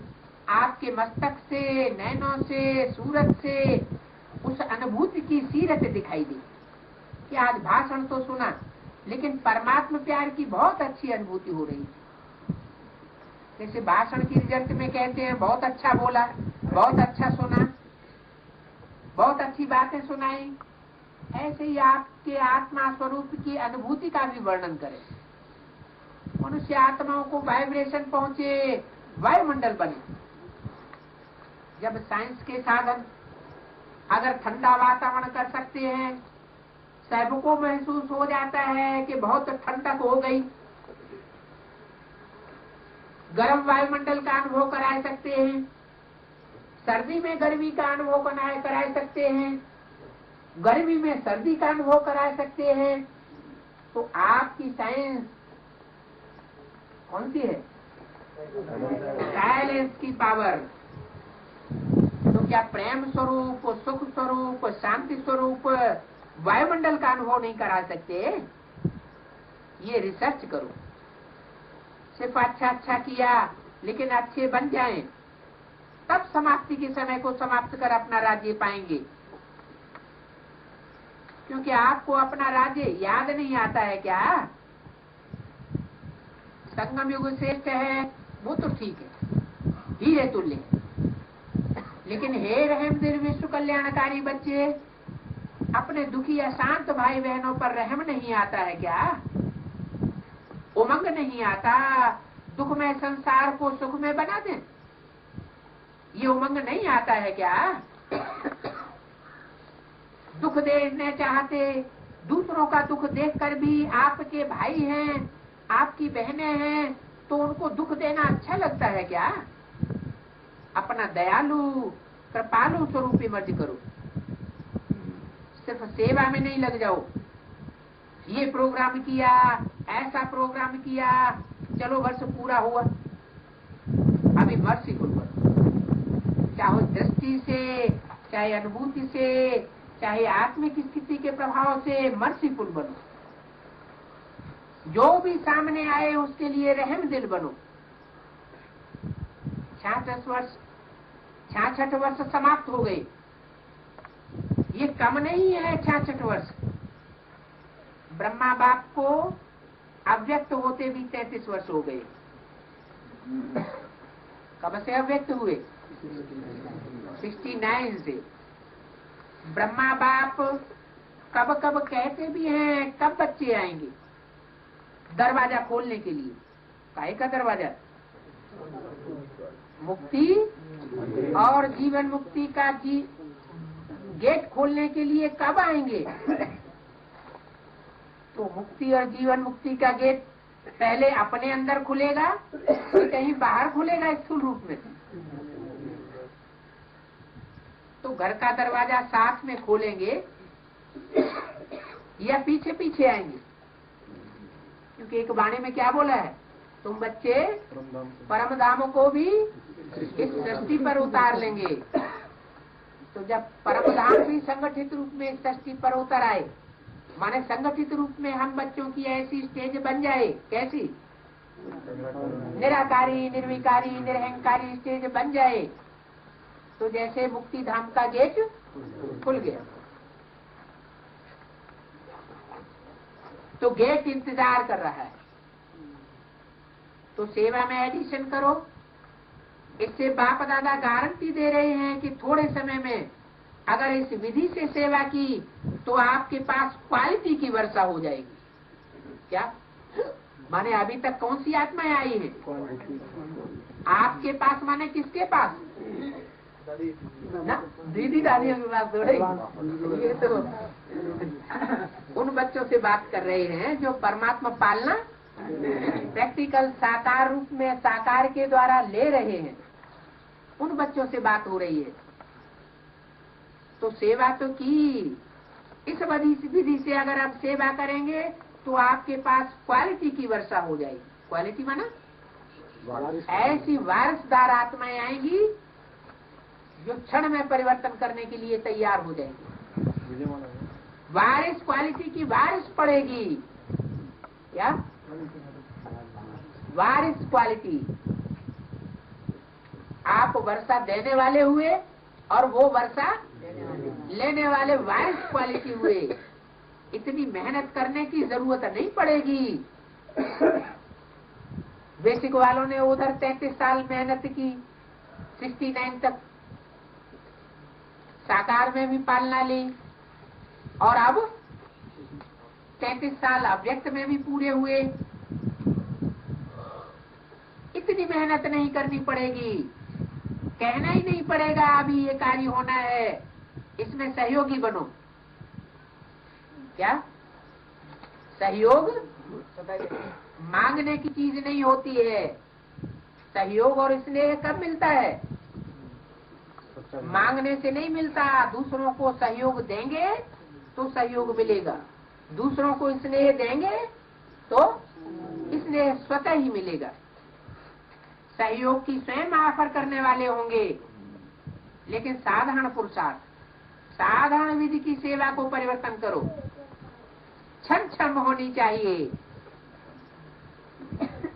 आपके मस्तक से, नैनों से, सूरत से उस अनुभूति की सीरत दिखाई दी कि आज भाषण तो सुना, लेकिन परमात्मा प्यार की बहुत अच्छी अनुभूति हो रही है। जैसे भाषण की रिजल्ट में कहते हैं बहुत अच्छा बोला, बहुत अच्छा सुना, बहुत अच्छी बातें सुनाई, ऐसे ही आपके आत्मा स्वरूप की अनुभूति का भी वर्णन करें। मनुष्य आत्माओं को वाइब्रेशन पहुंचे, वायुमंडल बने। जब साइंस के साधन अगर ठंडा वातावरण कर सकते हैं, सबको महसूस हो जाता है कि बहुत ठंडक हो गई, गर्म वायुमंडल का अनुभव करा सकते हैं, सर्दी में गर्मी का अनुभव करा सकते हैं, गर्मी में सर्दी का अनुभव करा सकते हैं, तो आपकी साइंस कौन सी है? साइलेंस की पावर। तो क्या प्रेम स्वरूप, सुख स्वरूप, शांति स्वरूप वायुमंडल का अनुभव नहीं करा सकते? ये रिसर्च करो। सिर्फ अच्छा किया लेकिन अच्छे बन जाएं, तब समाप्ति के समय को समाप्त कर अपना राज्य पाएंगे। क्योंकि आपको अपना राज्य याद नहीं आता है क्या? संगम युग श्रेष्ठ है वो तो ठीक है, हीरे तुल्य है, लेकिन हे रहम दिल विश्व कल्याणकारी बच्चे, अपने दुखी अशांत भाई बहनों पर रहम नहीं आता है क्या? उमंग नहीं आता दुख में संसार को सुख में बना दें? ये उमंग नहीं आता है क्या? दुख देखने चाहते, दूसरों का दुख देखकर भी आपके भाई हैं, आपकी बहनें हैं, तो उनको दुख देना अच्छा लगता है क्या? अपना दयालु कृपालु स्वरूप इमर्ज करो, सिर्फ सेवा में नहीं लग जाओ। ये प्रोग्राम किया, ऐसा प्रोग्राम किया, चलो वर्ष पूरा हुआ, अभी मर्सीफुल बनो, चाहे दृष्टि से, चाहे अनुभूति से, चाहे आत्मिक स्थिति के प्रभाव से मर्सीफुल बनो। जो भी सामने आए उसके लिए रहम दिल बनो। 66 वर्ष समाप्त हो गए, ये कम नहीं है। 66 वर्ष ब्रह्मा बाप को अव्यक्त होते भी 33 वर्ष हो गए। कब से अव्यक्त हुए? 69 से। ब्रह्मा बाप कब कब कहते भी हैं कब बच्चे आएंगे दरवाजा खोलने के लिए। काहे का दरवाजा? मुक्ति और जीवन मुक्ति का गेट खोलने के लिए कब आएंगे? तो मुक्ति और जीवन मुक्ति का गेट पहले अपने अंदर खुलेगा तो कहीं बाहर खुलेगा स्थूल रूप में? तो घर का दरवाजा साथ में खोलेंगे या पीछे पीछे आएंगे? क्योंकि एक वाणी में क्या बोला है, तुम बच्चे परम धामों को भी इस सृष्टि पर उतार लेंगे। तो जब परम धाम भी संगठित रूप में इस सृष्टि पर उतर आए, माने संगठित रूप में हम बच्चों की ऐसी स्टेज बन जाए, कैसी? निराकारी निर्विकारी निरहंकारी स्टेज बन जाए, तो जैसे मुक्ति धाम का गेट खुल गया। तो गेट इंतजार कर रहा है। तो सेवा में एडिशन करो। इससे बाप दादा गारंटी दे रहे हैं कि थोड़े समय में अगर इस विधि से सेवा की तो आपके पास क्वालिटी की वर्षा हो जाएगी। क्या माने अभी तक कौन सी आत्माएं आई हैं आपके पास? माने किसके पास? ना दीदी दादियों के पास थोड़े। ये तो उन बच्चों से बात कर रहे हैं जो परमात्मा पालना प्रैक्टिकल साकार रूप में साकार के द्वारा ले रहे हैं, उन बच्चों से बात हो रही है। तो सेवा तो की, इस विधि से अगर आप सेवा करेंगे तो आपके पास क्वालिटी की वर्षा हो जाएगी। क्वालिटी माना ऐसी वारिसदार आत्माएं आएंगी जो क्षण में परिवर्तन करने के लिए तैयार हो जाएंगी। वारिस क्वालिटी की वारिस पड़ेगी। क्या वारिस क्वालिटी? आप वर्षा देने वाले हुए और वो वर्षा लेने वाले वारिस क्वालिटी हुए। इतनी मेहनत करने की जरूरत नहीं पड़ेगी। बेसिक वालों ने उधर 33 साल मेहनत की, 69 तक साकार में भी पालना ली, और अब 33 साल अव्यक्त में भी पूरे हुए। इतनी मेहनत नहीं करनी पड़ेगी, कहना ही नहीं पड़ेगा अभी ये कार्य होना है, इसमें सहयोगी बनो। क्या सहयोग मांगने की चीज नहीं होती है। सहयोग और स्नेह कब मिलता है? मांगने से नहीं मिलता। दूसरों को सहयोग देंगे तो सहयोग मिलेगा, दूसरों को स्नेह देंगे तो स्नेह स्वतः ही मिलेगा। सहयोग की स्वयं ऑफर करने वाले होंगे, लेकिन साधारण पुरुषार्थ, साधारण विधि की सेवा को परिवर्तन करो। क्षम क्षम होनी चाहिए।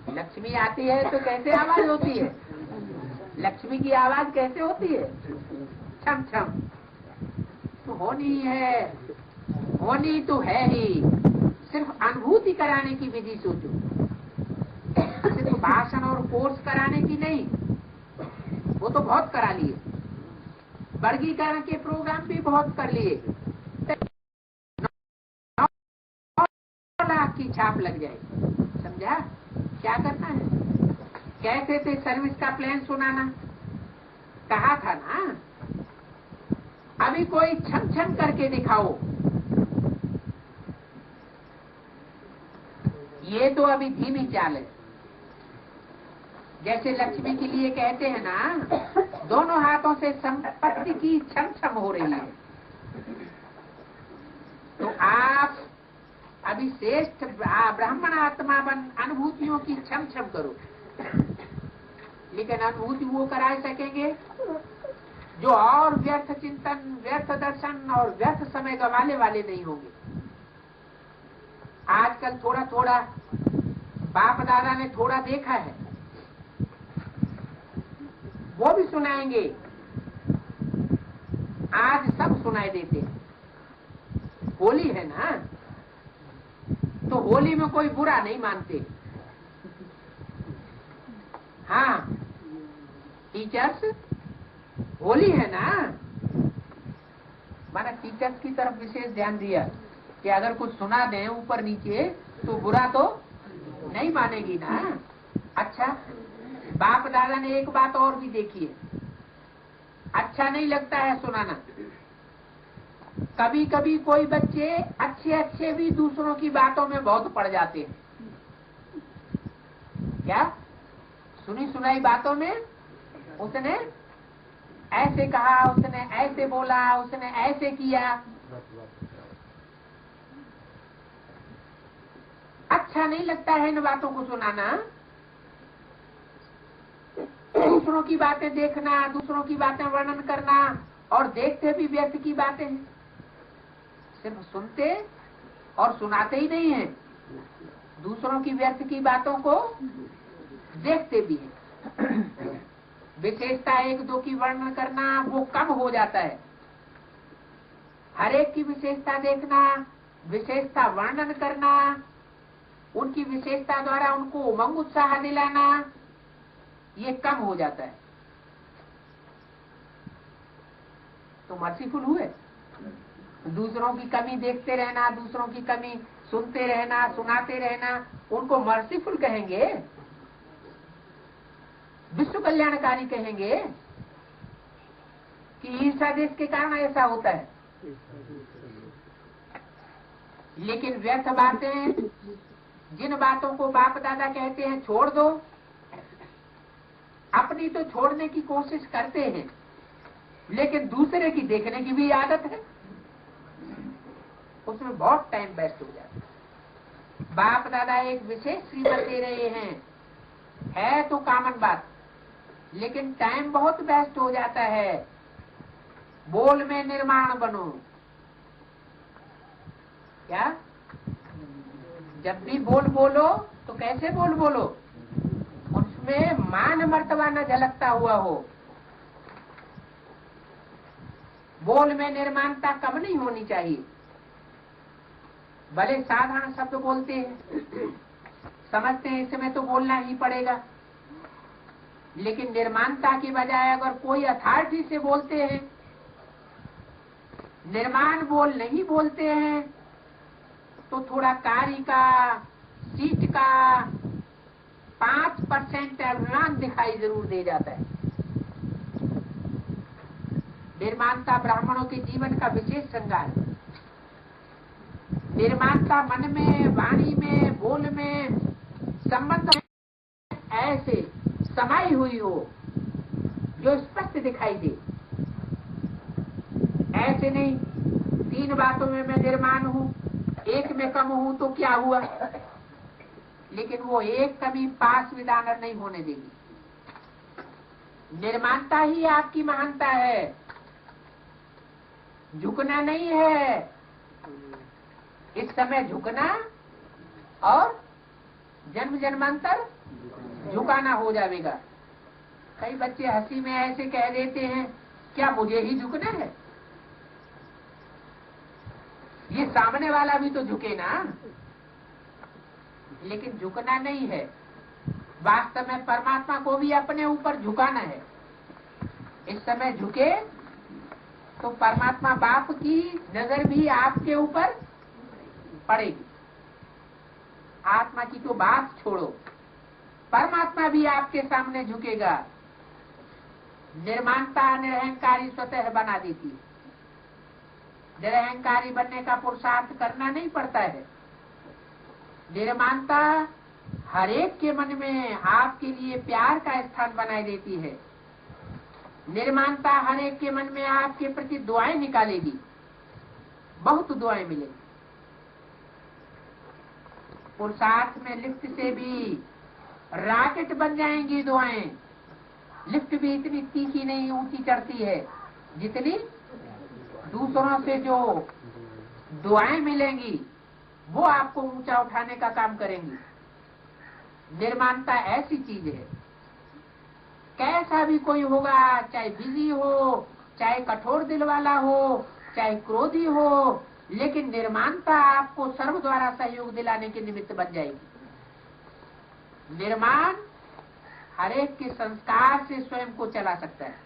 लक्ष्मी आती है तो कैसे आवाज होती है? लक्ष्मी की आवाज कैसे होती है? छम छम। तो होनी है, होनी तो है ही। सिर्फ अनुभूति कराने की विधि सोचो, सिर्फ भाषण और कोर्स कराने की नहीं। वो तो बहुत करा लिए, वर्गीकरण के प्रोग्राम भी बहुत कर लिए। 9 लाख की छाप लग जाएगी। समझा क्या करना है? कैसे थे सर्विस का प्लान सुनाना, कहा था ना। अभी कोई छम छम करके दिखाओ। ये तो अभी धीमी चाल है। जैसे लक्ष्मी के लिए कहते हैं ना, दोनों हाथों से संपत्ति की छम छम हो रही है। तो आप अभी श्रेष्ठ ब्राह्मण आत्मा बन अनुभूतियों की छम छम करो। लेकिन अनुभूति वो करा सकेंगे जो और व्यर्थ चिंतन, व्यर्थ दर्शन और व्यर्थ समय गंवाने वाले नहीं होंगे। आजकल थोड़ा थोड़ा बाप दादा ने थोड़ा देखा है, वो भी सुनाएंगे। आज सब सुनाई देते हैं। होली है ना, तो होली में कोई बुरा नहीं मानते। हाँ टीचर्स, होली है ना, माना टीचर्स की तरफ विशेष ध्यान दिया कि अगर कुछ सुना दें ऊपर नीचे तो बुरा तो नहीं मानेगी ना। अच्छा, बाप दादा ने एक बात और भी देखी है, अच्छा नहीं लगता है सुनाना। कभी कभी कोई बच्चे अच्छे अच्छे भी दूसरों की बातों में बहुत पड़ जाते हैं। क्या सुनी सुनाई बातों में उसने ऐसे कहा, उसने ऐसे बोला, उसने ऐसे किया, अच्छा नहीं लगता है इन बातों को सुनाना। दूसरों की बातें देखना, दूसरों की बातें वर्णन करना और देखते भी व्यक्ति की बातें हैं, सिर्फ सुनते और सुनाते ही नहीं है, दूसरों की व्यर्थ की बातों को देखते भी हैं। विशेषता एक दो की वर्णन करना वो कम हो जाता है, हर एक की विशेषता देखना, विशेषता वर्णन करना, उनकी विशेषता द्वारा उनको उमंग उत्साह दिलाना, ये कम हो जाता है। तो मर्सीफुल हुए। दूसरों की कमी देखते रहना, दूसरों की कमी सुनते रहना, सुनाते रहना, उनको मर्सीफुल कहेंगे, विश्व कल्याणकारी कहेंगे कि ईर्ष्या देश के कारण ऐसा होता है। लेकिन व्यर्थ बातें, जिन बातों को बाप दादा कहते हैं छोड़ दो, अपनी तो छोड़ने की कोशिश करते हैं, लेकिन दूसरे की देखने की भी आदत है, उसमें बहुत टाइम वेस्ट हो जाता है। बाप दादा एक विशेष श्रीमत दे रहे हैं, है तो कॉमन बात, लेकिन टाइम बहुत वेस्ट हो जाता है। बोल में निर्माण बनो। क्या जब भी बोल बोलो तो कैसे बोल बोलो, उसमें मान मर्तबा न झलकता हुआ हो। बोल में निर्माणता कम नहीं होनी चाहिए। भले साधारण शब्द बोलते हैं, समझते हैं इसमें तो बोलना ही पड़ेगा, लेकिन निर्माणता की बजाय अगर कोई अथॉरिटी से बोलते हैं, निर्माण बोल नहीं बोलते हैं, तो थोड़ा कार्य का, सीट का 5% अभिमान दिखाई जरूर दे जाता है। निर्माणता ब्राह्मणों के जीवन का विशेष श्रृंगार है। निर्माणता मन में, वाणी में, बोल में, संबंध में ऐसे समाई हुई हो जो स्पष्ट दिखाई दे। ऐसे नहीं, 3 बातों में मैं निर्माण हूँ, एक में कम हूँ तो क्या हुआ, लेकिन वो एक कभी पास विदानर नहीं होने देगी। निर्माणता ही आपकी महानता है, झुकना नहीं है। इस समय झुकना और जन्म जन्मांतर झुकाना हो जाएगा। कई बच्चे हंसी में ऐसे कह देते हैं, क्या मुझे ही झुकना है? ये सामने वाला भी तो झुके ना, लेकिन झुकना नहीं है। वास्तव में परमात्मा को भी अपने ऊपर झुकाना है। इस समय झुके तो परमात्मा बाप की नजर भी आपके ऊपर पड़ेगी। आत्मा की तो बात छोड़ो, परमात्मा भी आपके सामने झुकेगा। निर्माणता निरहंकारी स्वतः बना देती है। निरहंकारी बनने का पुरुषार्थ करना नहीं पड़ता है। निर्माणता हर एक के मन में आपके लिए प्यार का स्थान बनाए देती है। निर्माणता हर एक के मन में आपके प्रति दुआएं निकालेगी, बहुत दुआएं मिलेगी। पुरुषार्थ में लिफ्ट से भी रॉकेट बन जाएंगी दुआएं। लिफ्ट भी इतनी तीखी नहीं ऊंची चढ़ती है जितनी दूसरों से जो दुआएं मिलेंगी वो आपको ऊंचा उठाने का काम करेंगी। निर्माणता ऐसी चीज है, कैसा भी कोई होगा, चाहे बिजी हो, चाहे कठोर दिल वाला हो, चाहे क्रोधी हो, लेकिन निर्माणता आपको सर्व द्वारा सहयोग दिलाने के निमित्त बन जाएगी। निर्माण हर एक के संस्कार से स्वयं को चला सकता है।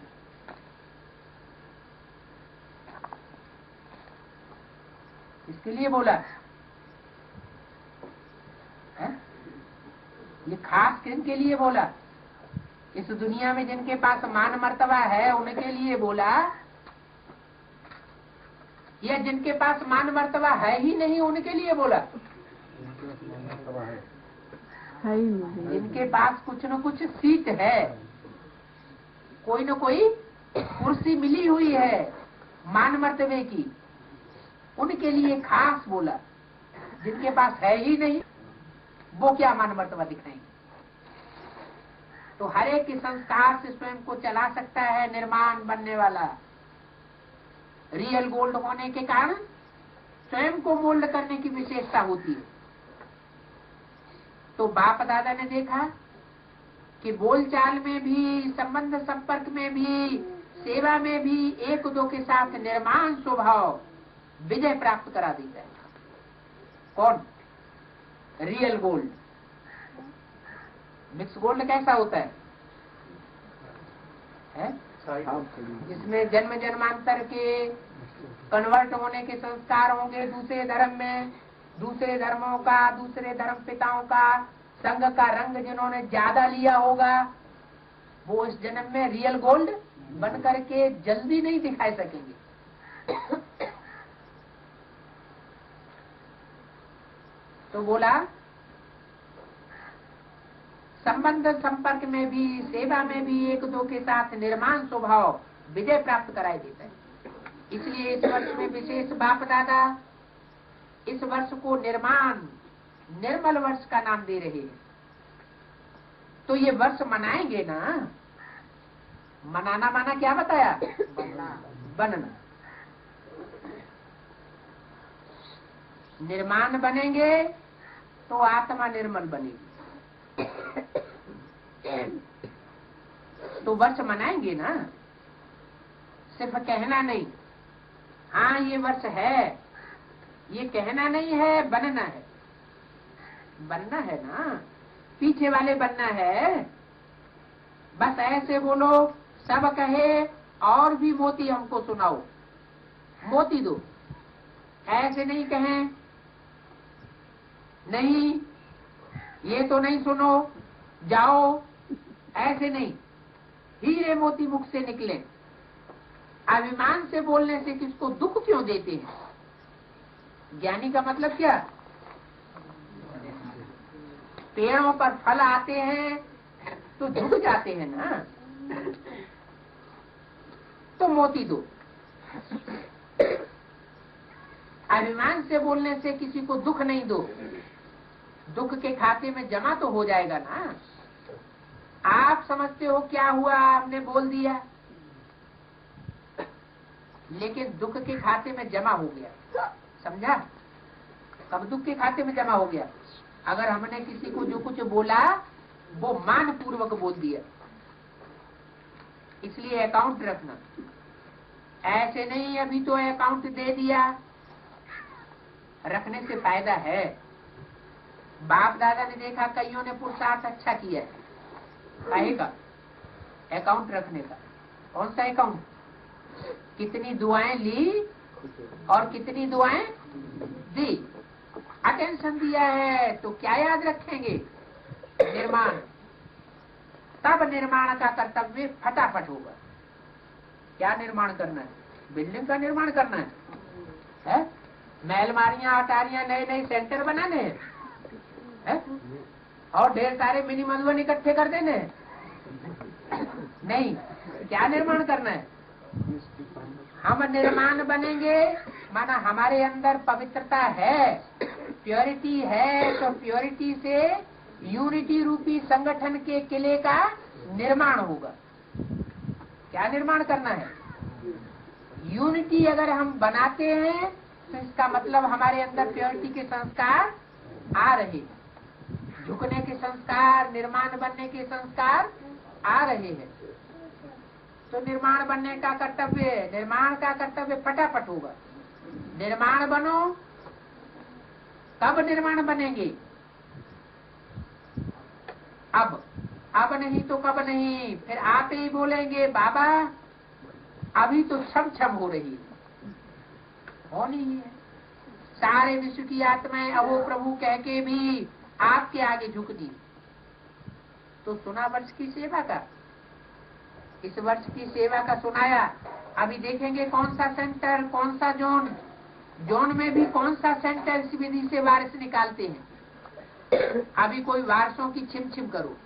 इसके लिए बोला है? ये खास किन के लिए बोला? इस दुनिया में जिनके पास मान मर्तबा है उनके लिए बोला, या जिनके पास मान मर्तबा है ही नहीं उनके लिए बोला? जिनके पास कुछ न कुछ सीट है, कोई न कोई कुर्सी मिली हुई है मान मर्तबे की, उनके लिए खास बोला। जिनके पास है ही नहीं वो क्या मान मर्तबा दिखाएंगे? तो हर एक संस्कार से स्वयं को चला सकता है निर्माण बनने वाला। रियल गोल्ड होने के कारण स्वयं को मोल्ड करने की विशेषता होती है। तो बाप दादा ने देखा कि बोलचाल में भी, संबंध संपर्क में भी, सेवा में भी एक दो के साथ निर्माण स्वभाव विजय प्राप्त करा देता है। कौन? Real gold. मिक्स गोल्ड कैसा होता है? जिसमें जन्म जन्मांतर के कन्वर्ट होने के संस्कार होंगे दूसरे धर्म में, दूसरे धर्मों का, दूसरे धर्म पिताओं का संग का रंग जिन्होंने ज्यादा लिया होगा, वो इस जन्म में रियल गोल्ड बन करके जल्दी नहीं दिखाई सकेंगे। तो बोला संबंध संपर्क में भी, सेवा में भी एक दो के साथ निर्माण स्वभाव विजय प्राप्त कराई देता है। इसलिए इस वर्ष में विशेष बाप दादा इस वर्ष को निर्माण निर्मल वर्ष का नाम दे रहे हैं। तो ये वर्ष मनाएंगे ना, मनाना माना क्या बताया? बनना। निर्माण बनेंगे तो आत्मा निर्मल बनेगी। तो वर्ष मनाएंगे ना, सिर्फ कहना नहीं। हाँ ये वर्ष है, ये कहना नहीं है, बनना है। बनना है ना, पीछे वाले बनना है। बस ऐसे बोलो, सब कहे और भी मोती हमको सुनाओ, मोती दो। ऐसे नहीं कहें नहीं ये तो नहीं सुनो, जाओ, ऐसे नहीं। हीरे मोती मुख से निकले। अभिमान से बोलने से किसको दुख क्यों देते हैं? ज्ञानी का मतलब क्या? पेड़ों पर फल आते हैं तो झुक जाते हैं ना, तो मोती दो। अभिमान से बोलने से किसी को दुख नहीं दो, दुख के खाते में जमा तो हो जाएगा ना। आप समझते हो क्या हुआ, आपने बोल दिया, लेकिन दुख के खाते में जमा हो गया। समझा? कब दुख के खाते में जमा हो गया? अगर हमने किसी को जो कुछ बोला वो मान पूर्वक बोल दिया। इसलिए अकाउंट रखना। ऐसे नहीं अभी तो अकाउंट दे दिया, रखने से फायदा है। बाप दादा ने देखा कईयों ने पुरुषार्थ अच्छा किया है, काहे का? अकाउंट रखने का। कौन सा अकाउंट? कितनी दुआएं ली और कितनी दुआएं दी। अटेंशन दिया है तो क्या याद रखेंगे? निर्माण। तब निर्माण का कर्तव्य फटाफट होगा। क्या निर्माण करना है? बिल्डिंग का निर्माण करना है? महलमारियां, अटारियां, नए नए सेंटर बनाने हैं और ढेर सारे मिनी मधुबन इकट्ठे कर देने हैं? नहीं। क्या निर्माण करना है? हम निर्माण बनेंगे माना हमारे अंदर पवित्रता है, प्योरिटी है, तो प्योरिटी से यूनिटी रूपी संगठन के किले का निर्माण होगा। क्या निर्माण करना है? यूनिटी अगर हम बनाते हैं तो इसका मतलब हमारे अंदर प्योरिटी के संस्कार आ रहे हैं, झुकने के संस्कार, निर्माण बनने के संस्कार आ रहे हैं। तो निर्माण बनने का कर्तव्य, निर्माण का कर्तव्य फटाफट होगा। निर्माण बनो। कब निर्माण बनेंगे? अब नहीं तो कब नहीं। फिर आप ही बोलेंगे बाबा अभी तो छम छम हो रही है, होनी है। सारे विश्व की आत्माएं अहो प्रभु कह के भी आपके आगे झुक दी। तो सुना वर्ष की सेवा का, इस वर्ष की सेवा का सुनाया। अभी देखेंगे कौन सा सेंटर, कौन सा जोन, जोन में भी कौन सा सेंटर इस विधि से वारिस निकालते हैं। अभी कोई वारसों की छिम छिम करो,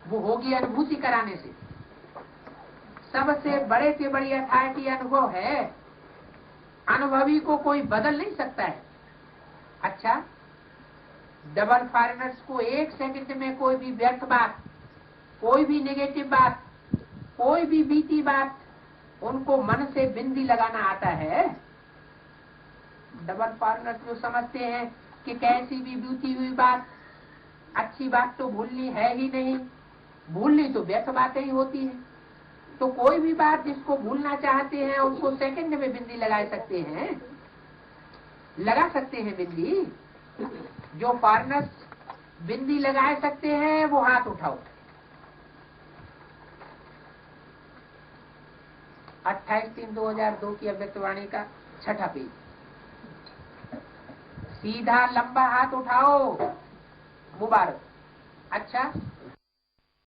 वो होगी अनुभूति कराने से। सबसे बड़े से बड़ी अथॉरिटी अनुभव है, अनुभवी को कोई बदल नहीं सकता है। अच्छा, डबल फॉरेनर्स को एक सेकंड में कोई भी व्यर्थ बात, कोई भी नेगेटिव बात, कोई भी बीती बात, उनको मन से बिंदी लगाना आता है। डबल फॉरेनर्स जो समझते हैं कि कैसी भी बीती हुई बात, अच्छी बात तो भूलनी है ही नहीं, भूलनी तो व्यर्थ बातें ही होती है। तो कोई भी बात जिसको भूलना चाहते हैं उनको सेकंड में बिंदी लगा सकते हैं, लगा सकते हैं बिंदी। जो फॉरेनर्स बिंदी लगा सकते हैं वो हाथ उठाओ। 28/3/2002 की अव्यक्तवाणी का 6ठा पेज, सीधा लंबा हाथ उठाओ, मुबारक। अच्छा,